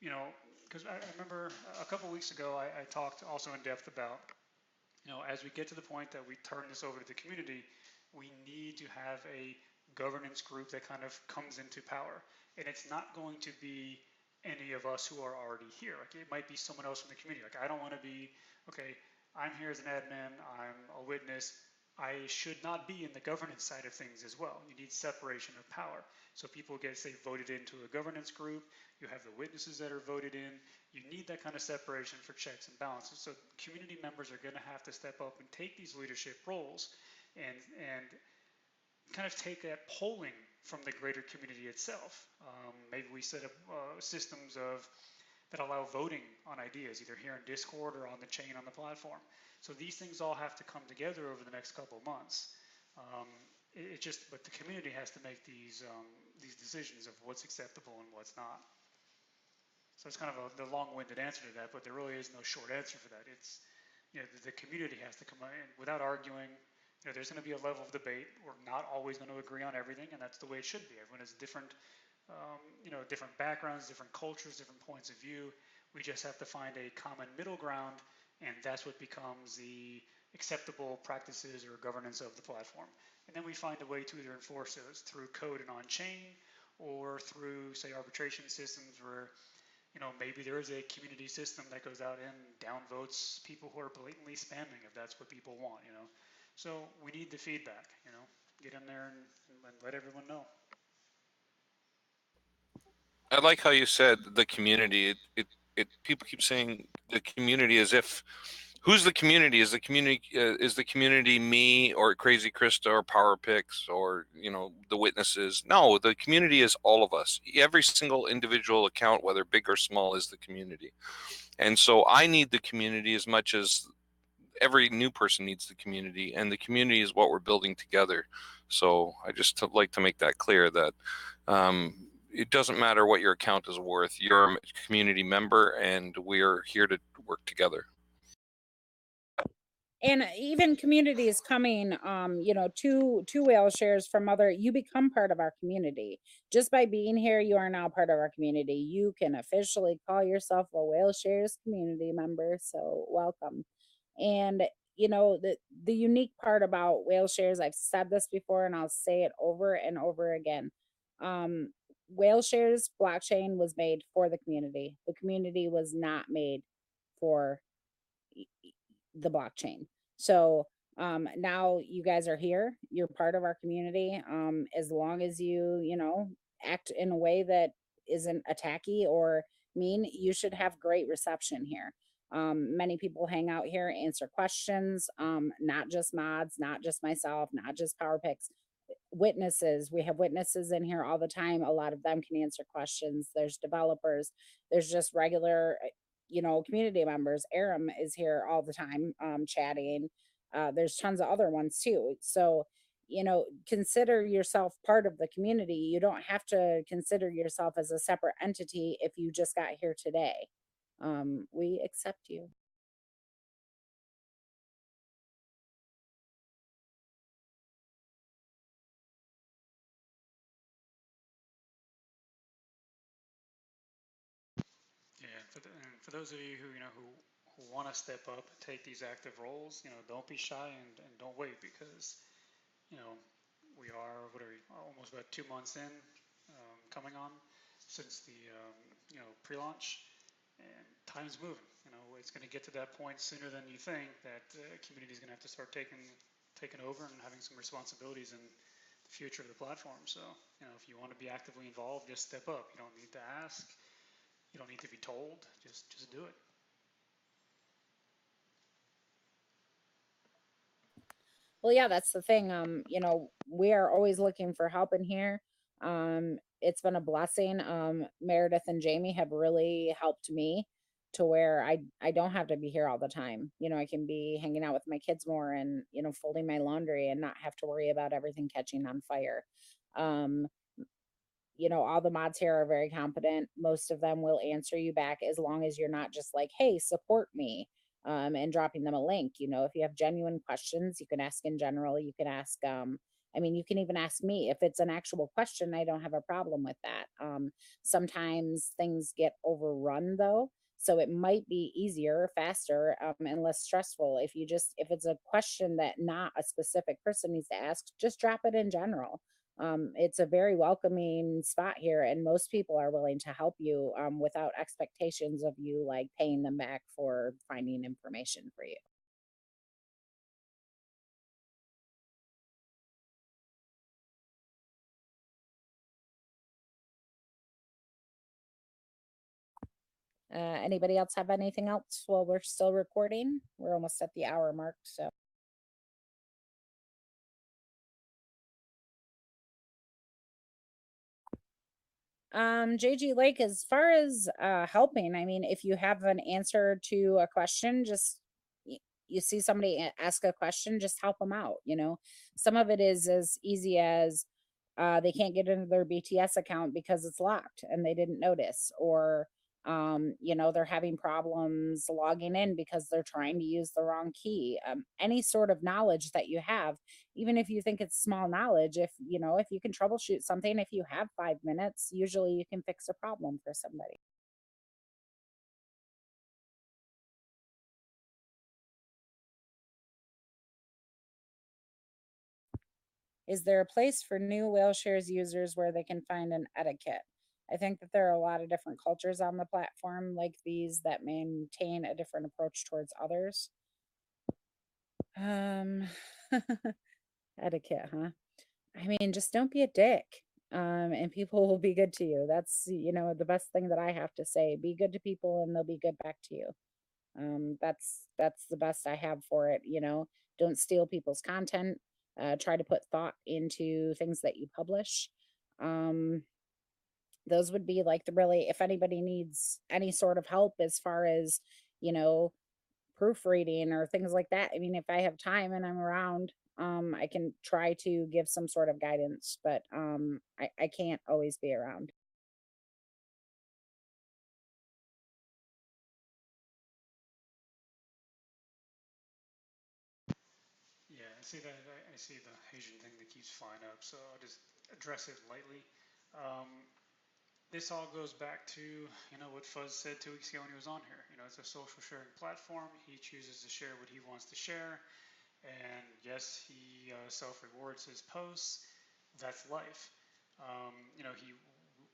because I remember a couple weeks ago, I talked also in depth about, as we get to the point that we turn this over to the community, we need to have a governance group that kind of comes into power. And it's not going to be any of us who are already here. Like, it might be someone else from the community. Like, I don't want to be, okay, I'm here as an admin, I'm a witness, I should not be in the governance side of things as well. You need separation of power. So people get, say, voted into a governance group, you have the witnesses that are voted in, you need that kind of separation for checks and balances. So community members are going to have to step up and take these leadership roles and kind of take that polling from the greater community itself. Maybe we set up systems that allow voting on ideas, either here in Discord or on the chain on the platform. So these things all have to come together over the next couple of months. But the community has to make these decisions of what's acceptable and what's not. So it's kind of the long-winded answer to that, but there really is no short answer for that. the community has to come in without arguing. There's going to be a level of debate. We're not always going to agree on everything, and that's the way it should be. Everyone has different, different backgrounds, different cultures, different points of view. We just have to find a common middle ground, and that's what becomes the acceptable practices or governance of the platform. And then we find a way to either enforce those through code and on-chain, or through, say, arbitration systems where maybe there is a community system that goes out and downvotes people who are blatantly spamming if that's what people want. So we need the feedback. Get in there and let everyone know. I like how you said the community. People keep saying the community as if, who's the community? Is the community me or Crazy Krista or Power Picks or the witnesses? No, the community is all of us. Every single individual account, whether big or small, is the community. And so I need the community as much as every new person needs the community, and the community is what we're building together. So I just like to make that clear that it doesn't matter what your account is worth. You're a community member, and we're here to work together. And even communities coming, to Whaleshares from you become part of our community. Just by being here, you are now part of our community. You can officially call yourself a Whaleshares community member. So welcome. And the unique part about Whaleshares, I've said this before and I'll say it over and over again. Whaleshares blockchain was made for the community. The community was not made for the blockchain. So now you guys are here. You're part of our community. As long as you act in a way that isn't attacky or mean, you should have great reception here. Many people hang out here, answer questions, not just mods, not just myself, not just Power Picks, witnesses. We have witnesses in here all the time. A lot of them can answer questions. There's developers. There's just regular, community members. Aram is here all the time, chatting. There's tons of other ones too. So, consider yourself part of the community. You don't have to consider yourself as a separate entity if you just got here today. We accept you. Yeah, and for those of you who who want to step up, take these active roles, don't be shy and don't wait, because we are almost about 2 months in, coming on since the pre-launch, and time's moving. It's going to get to that point sooner than you think that community is going to have to start taking over and having some responsibilities in the future of the platform. So if you want to be actively involved, just step up. You don't need to ask. You don't need to be told. Just do it. Well, yeah, that's the thing. We are always looking for help in here. It's been a blessing. Meredith and Jamie have really helped me to where I don't have to be here all the time. I can be hanging out with my kids more and, folding my laundry and not have to worry about everything catching on fire. All the mods here are very competent. Most of them will answer you back as long as you're not just like, hey, support me, and dropping them a link. If you have genuine questions, you can ask in general. You can ask, you can even ask me. If it's an actual question, I don't have a problem with that. Sometimes things get overrun though. So it might be easier, faster, and less stressful if it's a question that not a specific person needs to ask, just drop it in general. It's a very welcoming spot here, and most people are willing to help you without expectations of you like paying them back for finding information for you. Anybody else have anything else while we're still recording? We're almost at the hour mark, so. JG Lake, as far as helping, if you have an answer to a question, just you see somebody ask a question, just help them out. Some of it is as easy as they can't get into their BTS account because it's locked and they didn't notice, or You know, they're having problems logging in because they're trying to use the wrong key. Any sort of knowledge that you have, even if you think it's small knowledge, if you know, if you can troubleshoot something, if you have 5 minutes, usually you can fix a problem for somebody. Is there a place for new Whaleshares users where they can find an etiquette? I think that there are a lot of different cultures on the platform like these that maintain a different approach towards others. Um, etiquette, huh? I mean, just don't be a dick. And people will be good to you. That's, you know, the best thing that I have to say. Be good to people and they'll be good back to you. That's the best I have for it, you know. Don't steal people's content. Try to put thought into things that you publish. Um, those would be like the really, if anybody needs any sort of help as far as, you know, proofreading or things like that. I mean, if I have time and I'm around, I can try to give some sort of guidance, but I can't always be around. Yeah, I see that. I see the Asian thing that keeps flying up, so I'll just address it lightly. Um, this all goes back to, you know, what Fuzz said 2 weeks ago when he was on here. You know, it's a social sharing platform. He chooses to share what he wants to share, and yes, he self-rewards his posts. That's life. You know,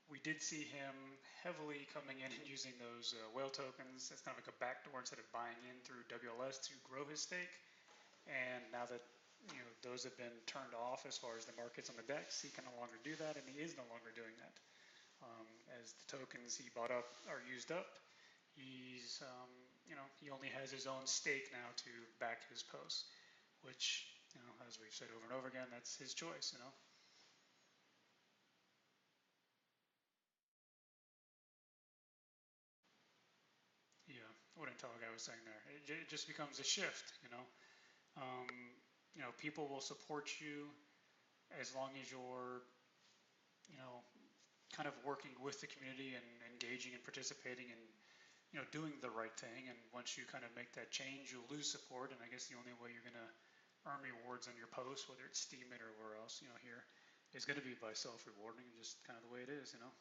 we did see him heavily coming in and using those whale tokens. It's kind of like a backdoor instead of buying in through WLS to grow his stake. And now that, you know, those have been turned off as far as the markets on the DEX, he can no longer do that, and he is no longer doing that. As the tokens he bought up are used up, he's, you know, he only has his own stake now to back his posts, which, you know, as we've said over and over again, that's his choice, you know. Yeah, what Intelliguy was saying there, it just becomes a shift, you know. Um, you know, people will support you as long as you're, you know, kind of working with the community and engaging and participating and, you know, doing the right thing. And once you kind of make that change, you'll lose support. And I guess the only way you're going to earn rewards on your posts, whether it's Steemit or where else, you know, here, is going to be by self-rewarding, and just kind of the way it is, you know.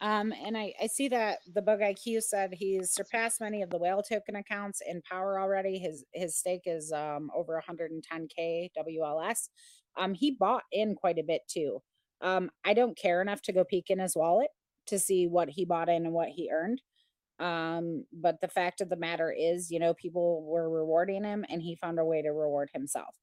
And I see that the Bug IQ said he's surpassed many of the whale token accounts in power already. His stake is over 110K WLS. He bought in quite a bit too. I don't care enough to go peek in his wallet to see what he bought in and what he earned. But the fact of the matter is, you know, people were rewarding him and he found a way to reward himself.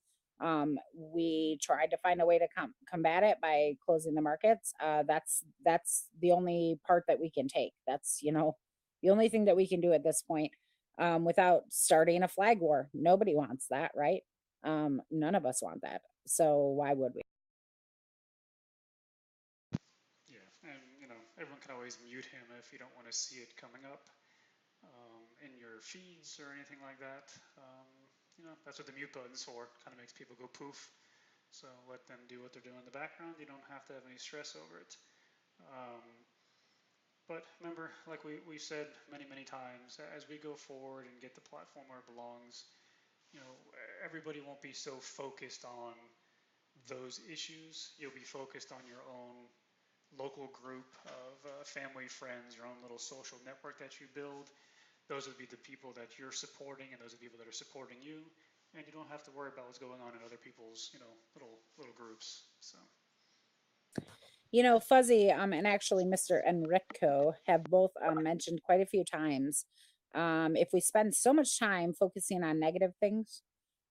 We tried to find a way to combat it by closing the markets. That's the only part that we can take. That's, you know, the only thing that we can do at this point, without starting a flag war. Nobody wants that, right? None of us want that. So why would we? Yeah, and you know, everyone can always mute him if you don't want to see it coming up in your feeds or anything like that. You know, that's what the mute button's for. Kind of makes people go poof. So let them do what they're doing in the background. You don't have to have any stress over it. Um, but remember, like we've said many, many times, as we go forward and get the platform where it belongs, you know, everybody won't be so focused on those issues. You'll be focused on your own local group of family, friends, your own little social network that you build. Those would be the people that you're supporting, and those are the people that are supporting you. And you don't have to worry about what's going on in other people's, you know, little groups. So. You know, Fuzzy and actually Mr. Enrico have both mentioned quite a few times. If we spend so much time focusing on negative things,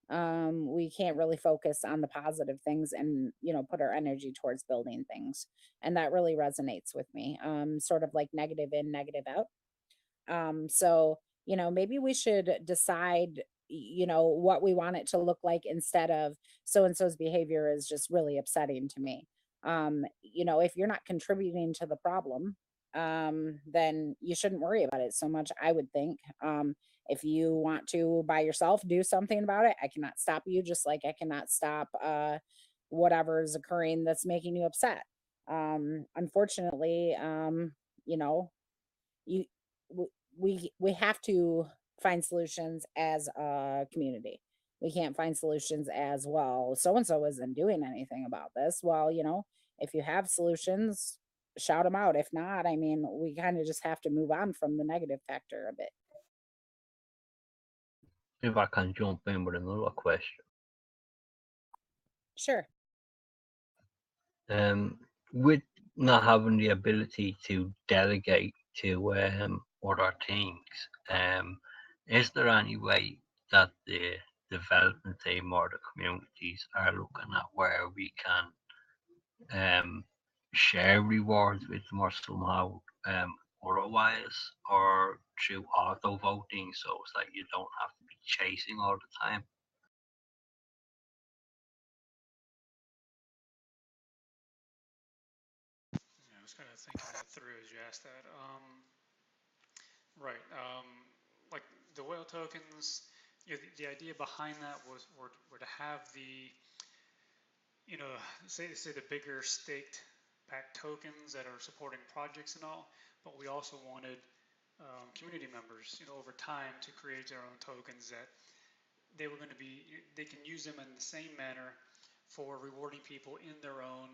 we can't really focus on the positive things and, you know, put our energy towards building things. And that really resonates with me. Sort of like negative in, negative out. So, you know, maybe we should decide, you know, what we want it to look like instead of so and so's behavior is just really upsetting to me. You know, if you're not contributing to the problem, then you shouldn't worry about it so much, I would think. If you want to by yourself do something about it, I cannot stop you, just like I cannot stop whatever is occurring that's making you upset. Unfortunately, you know, you we have to find solutions as a community. We can't find solutions as well. So and so isn't doing anything about this. Well, if you have solutions, shout them out. If not, I mean, we kind of just have to move on from the negative factor a bit. If I can jump in with another question. Sure. With not having the ability to delegate to other teams, is there any way that the development team or the communities are looking at where we can share rewards with them or somehow otherwise, or through auto voting, so it's like you don't have to be chasing all the time? Yeah, I was kind of thinking that through as you asked that. Right. Like the whale tokens, the idea behind that was were to have the, you know, say the bigger staked back tokens that are supporting projects and all, but we also wanted community members, over time to create their own tokens that they were going to be, they can use them in the same manner for rewarding people in uh,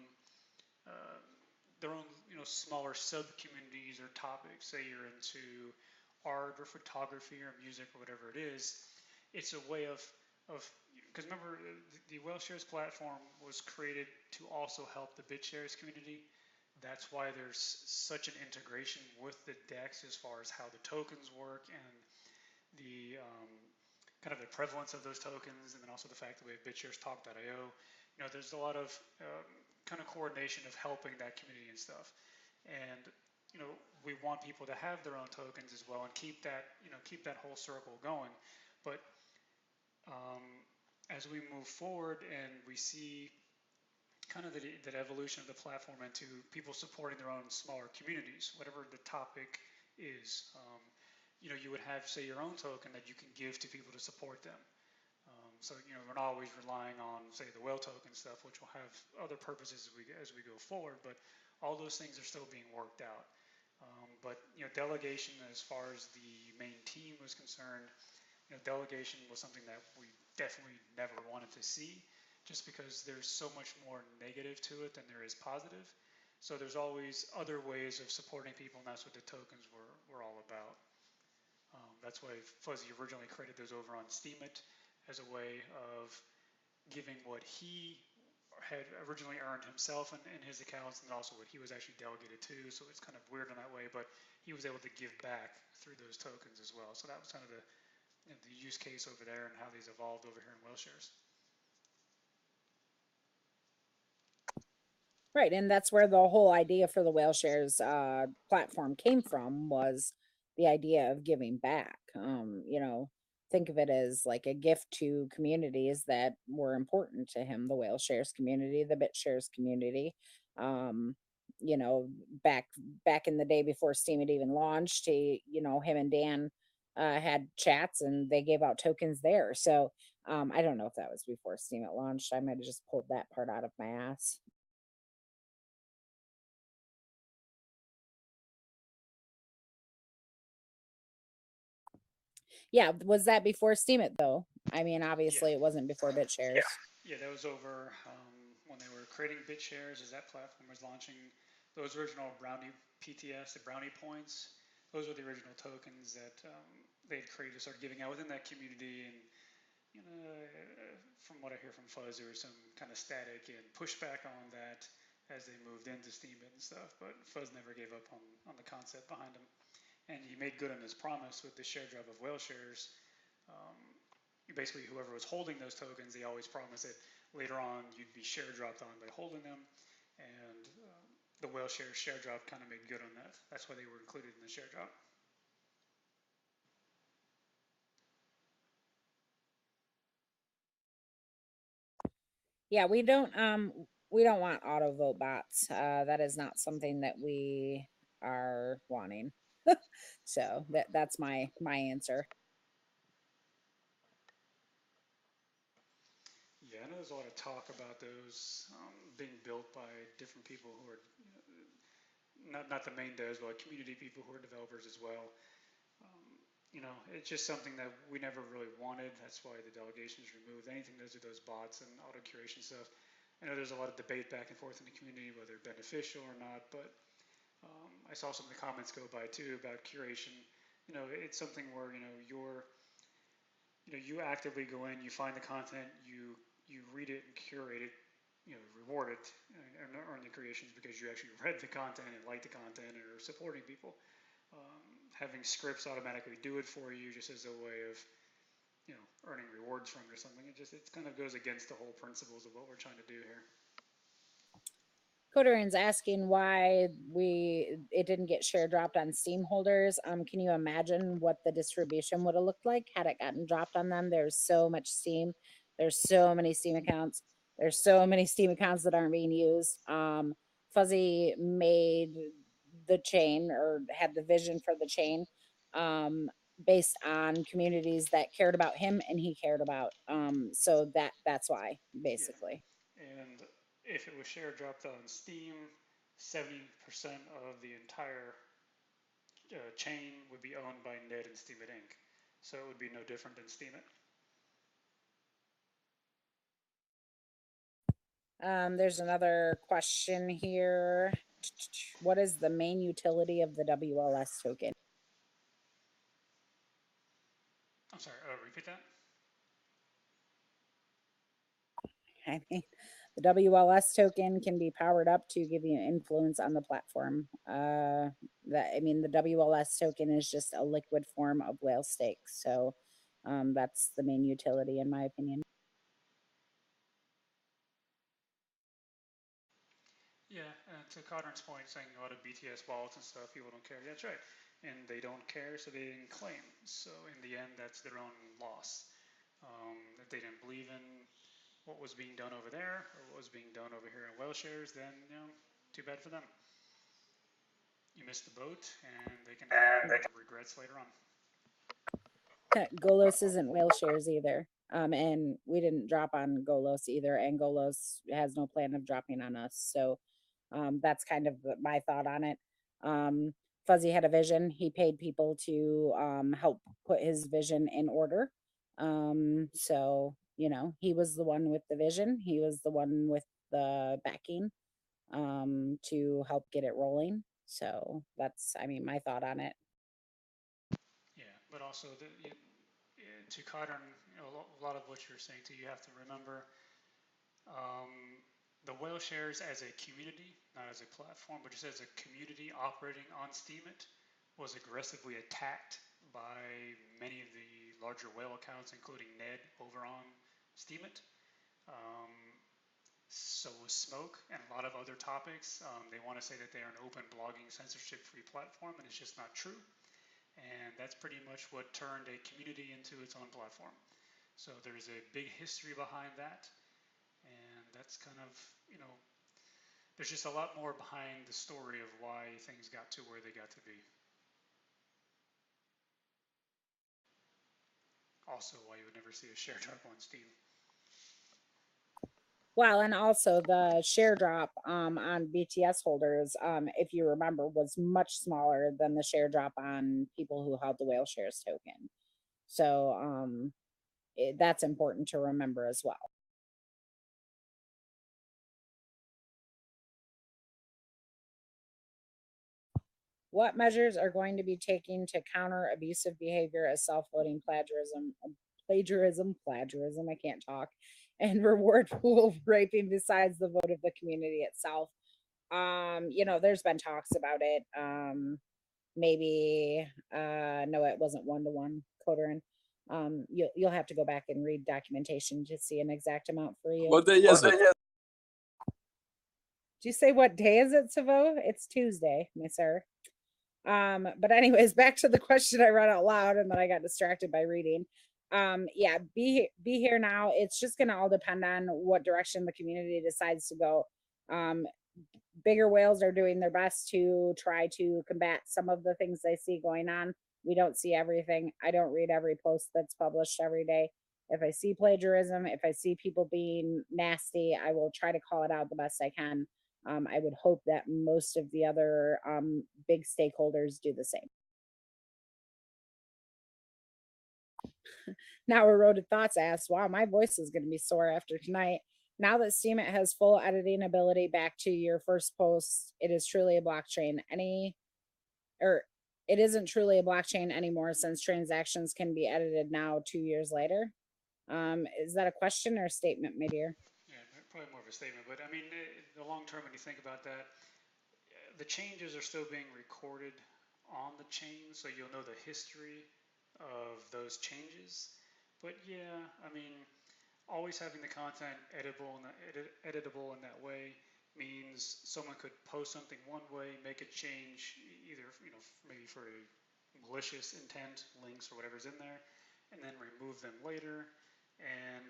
their own, smaller sub communities or topics. Say you're into art or photography or music or whatever it is. It's a way of because remember the Whaleshares platform was created to also help the BitShares community. That's why there's such an integration with the DEX as far as how the tokens work and the kind of the prevalence of those tokens, and then also the fact that we have BitSharesTalk.io. There's a lot of kind of coordination of helping that community and stuff. And we want people to have their own tokens as well and keep that whole circle going. But as we move forward and we see kind of that evolution of the platform into people supporting their own smaller communities, whatever the topic is. You would have, say, your own token that you can give to people to support them. So we're not always relying on, say, the whale token stuff, which will have other purposes as we go forward. But all those things are still being worked out. But delegation, as far as the main team was concerned, delegation was something that we definitely never wanted to see, just because there's so much more negative to it than there is positive. So there's always other ways of supporting people, and that's what the tokens were all about. That's why Fuzzy originally created those over on Steemit as a way of giving what he had originally earned himself in his accounts, and also what he was actually delegated to. So it's kind of weird in that way, but he was able to give back through those tokens as well. So that was kind of the use case over there and how these evolved over here in Whaleshares. Right, and that's where the whole idea for the Whaleshares platform came from, was the idea of giving back. Think of it as like a gift to communities that were important to him, the Whaleshares community, the BitShares community. Um, you know, back in the day before Steam had even launched, him and Dan had chats and they gave out tokens there. So I don't know if that was before Steam had launched. I might have just pulled that part out of my ass. Yeah, was that before Steemit though? I mean, obviously it wasn't before BitShares. Yeah, that was over when they were creating BitShares, as that platform was launching. Those original Brownie PTS, the Brownie points, those were the original tokens that they had created to start giving out within that community. And from what I hear from Fuzz, there was some kind of static and pushback on that as they moved into Steemit and stuff. But Fuzz never gave up on the concept behind him, and he made good on his promise with the share drop of Whaleshares. Basically, whoever was holding those tokens, they always promised that later on you'd be share dropped on by holding them, and the Whaleshares share drop kind of made good on that. That's why they were included in the share drop. Yeah, we don't want auto vote bots. That is not something that we are wanting. So that's my answer. Yeah, I know there's a lot of talk about those being built by different people who are not the main devs, but community people who are developers as well. It's just something that we never really wanted. That's why the delegation is removed. Anything those are those bots and auto curation stuff. I know there's a lot of debate back and forth in the community whether beneficial or not, but I saw some of the comments go by too about curation. It's something where you actively go in, you find the content, you read it and curate it, reward it and earn the creations because you actually read the content and like the content and are supporting people. Having scripts automatically do it for you just as a way of earning rewards from it or something. It kind of goes against the whole principles of what we're trying to do here. Coderan's asking why it didn't get share dropped on Steam holders. Can you imagine what the distribution would have looked like had it gotten dropped on them? There's so much Steam. There's so many Steam accounts. There's so many Steam accounts that aren't being used. Fuzzy made the chain or had the vision for the chain based on communities that cared about him and he cared about. So that's why, basically. Yeah. And if it was share dropped on Steam, 70% of the entire chain would be owned by Ned and Steemit Inc. So it would be no different than Steemit. There's another question here. What is the main utility of the WLS token? I'm sorry, repeat that? I mean, the WLS token can be powered up to give you influence on the platform. The WLS token is just a liquid form of whale stakes. So that's the main utility, in my opinion. Yeah, and to Codran's point, saying a lot of BTS wallets and stuff, people don't care. Yeah, that's right. And they don't care, so they didn't claim. So in the end, that's their own loss. If they didn't believe in what was being done over there or what was being done over here in Whaleshares, then too bad for them. You missed the boat, and they can have regrets later on. Golos isn't Whaleshares either. And we didn't drop on Golos either, and Golos has no plan of dropping on us. So that's kind of my thought on it. Fuzzy had a vision. He paid people to help put his vision in order. So, he was the one with the vision. He was the one with the backing to help get it rolling. So that's, my thought on it. Yeah, but also to Codran, a lot of what you're saying too, you have to remember the Whaleshares as a community, not as a platform, but just as a community operating on Steemit, was aggressively attacked by many of the larger whale accounts, including Ned over on Steemit. So was Smoke and a lot of other topics. They want to say that they are an open blogging censorship-free platform, and it's just not true. And that's pretty much what turned a community into its own platform. So there's a big history behind that. And that's kind of, there's just a lot more behind the story of why things got to where they got to be. Also, why you would never see a share drop on Steam. Well, and also the share drop on BTS holders, if you remember, was much smaller than the share drop on people who held the Whaleshares token. So that's important to remember as well. What measures are going to be taken to counter abusive behavior as self-voting plagiarism, I can't talk, and reward pool raping besides the vote of the community itself? There's been talks about it. Maybe no, it wasn't 1-to-1, Coderin. You'll have to go back and read documentation to see an exact amount for you. What day is it? Did you say what day is it, Savo? It's Tuesday, my sir. But anyways, back to the question I read out loud and then I got distracted by reading. Yeah, be here now. It's just gonna all depend on what direction the community decides to go. Bigger whales are doing their best to try to combat some of the things they see going on. We don't see everything. I don't read every post that's published every day. If I see plagiarism, if I see people being nasty, I will try to call it out the best I can. I would hope that most of the other big stakeholders do the same. Now, Eroded Thoughts asks, wow, my voice is going to be sore after tonight. Now that Steemit has full editing ability back to your first post, it is truly a blockchain. It isn't truly a blockchain anymore since transactions can be edited now 2 years later. Is that a question or a statement, my dear? Yeah, probably more of a statement, but I mean, the long term, when you think about that, the changes are still being recorded on the chain, so you'll know the history of those changes. But yeah, I mean, always having the content editable in that way means someone could post something one way, make a change, either maybe for a malicious intent, links or whatever's in there, and then remove them later, and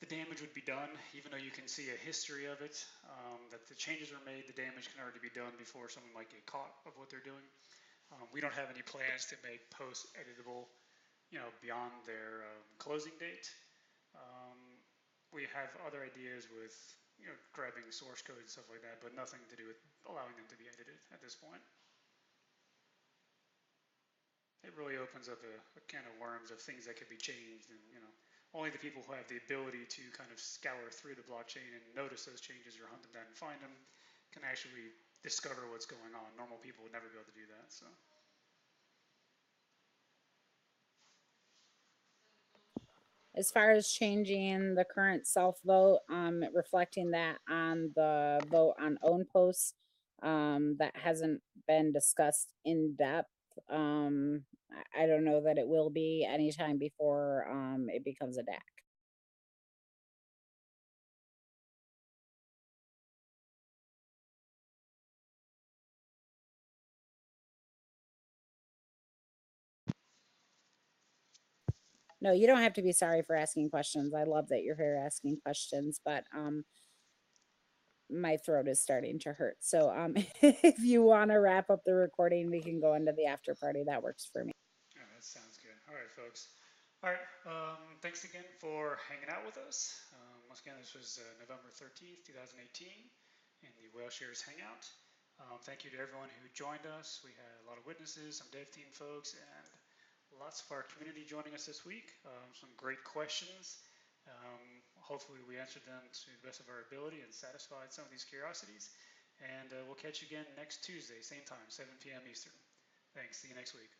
the damage would be done, even though you can see a history of it, that the changes are made, the damage can already be done before someone might get caught of what they're doing. We don't have any plans to make posts editable, beyond their closing date. We have other ideas with, grabbing source code and stuff like that, but nothing to do with allowing them to be edited at this point. It really opens up a can of worms of things that could be changed, and only the people who have the ability to kind of scour through the blockchain and notice those changes or hunt them down and find them can actually discover what's going on. Normal people would never be able to do that. So. As far as changing the current self vote, reflecting that on the vote on own posts, that hasn't been discussed in depth. I don't know that it will be anytime before it becomes a DAC. No, you don't have to be sorry for asking questions. I love that you're here asking questions, but my throat is starting to hurt. So if you want to wrap up the recording, we can go into the after party. That works for me. Yeah, that sounds good. All right, folks. All right, thanks again for hanging out with us. Once again, this was November 13th, 2018 in the Whaleshares Hangout. Thank you to everyone who joined us. We had a lot of witnesses, some dev team folks, and lots of our community joining us this week. Some great questions. Hopefully we answered them to the best of our ability and satisfied some of these curiosities. And we'll catch you again next Tuesday, same time, 7 p.m. Eastern. Thanks. See you next week.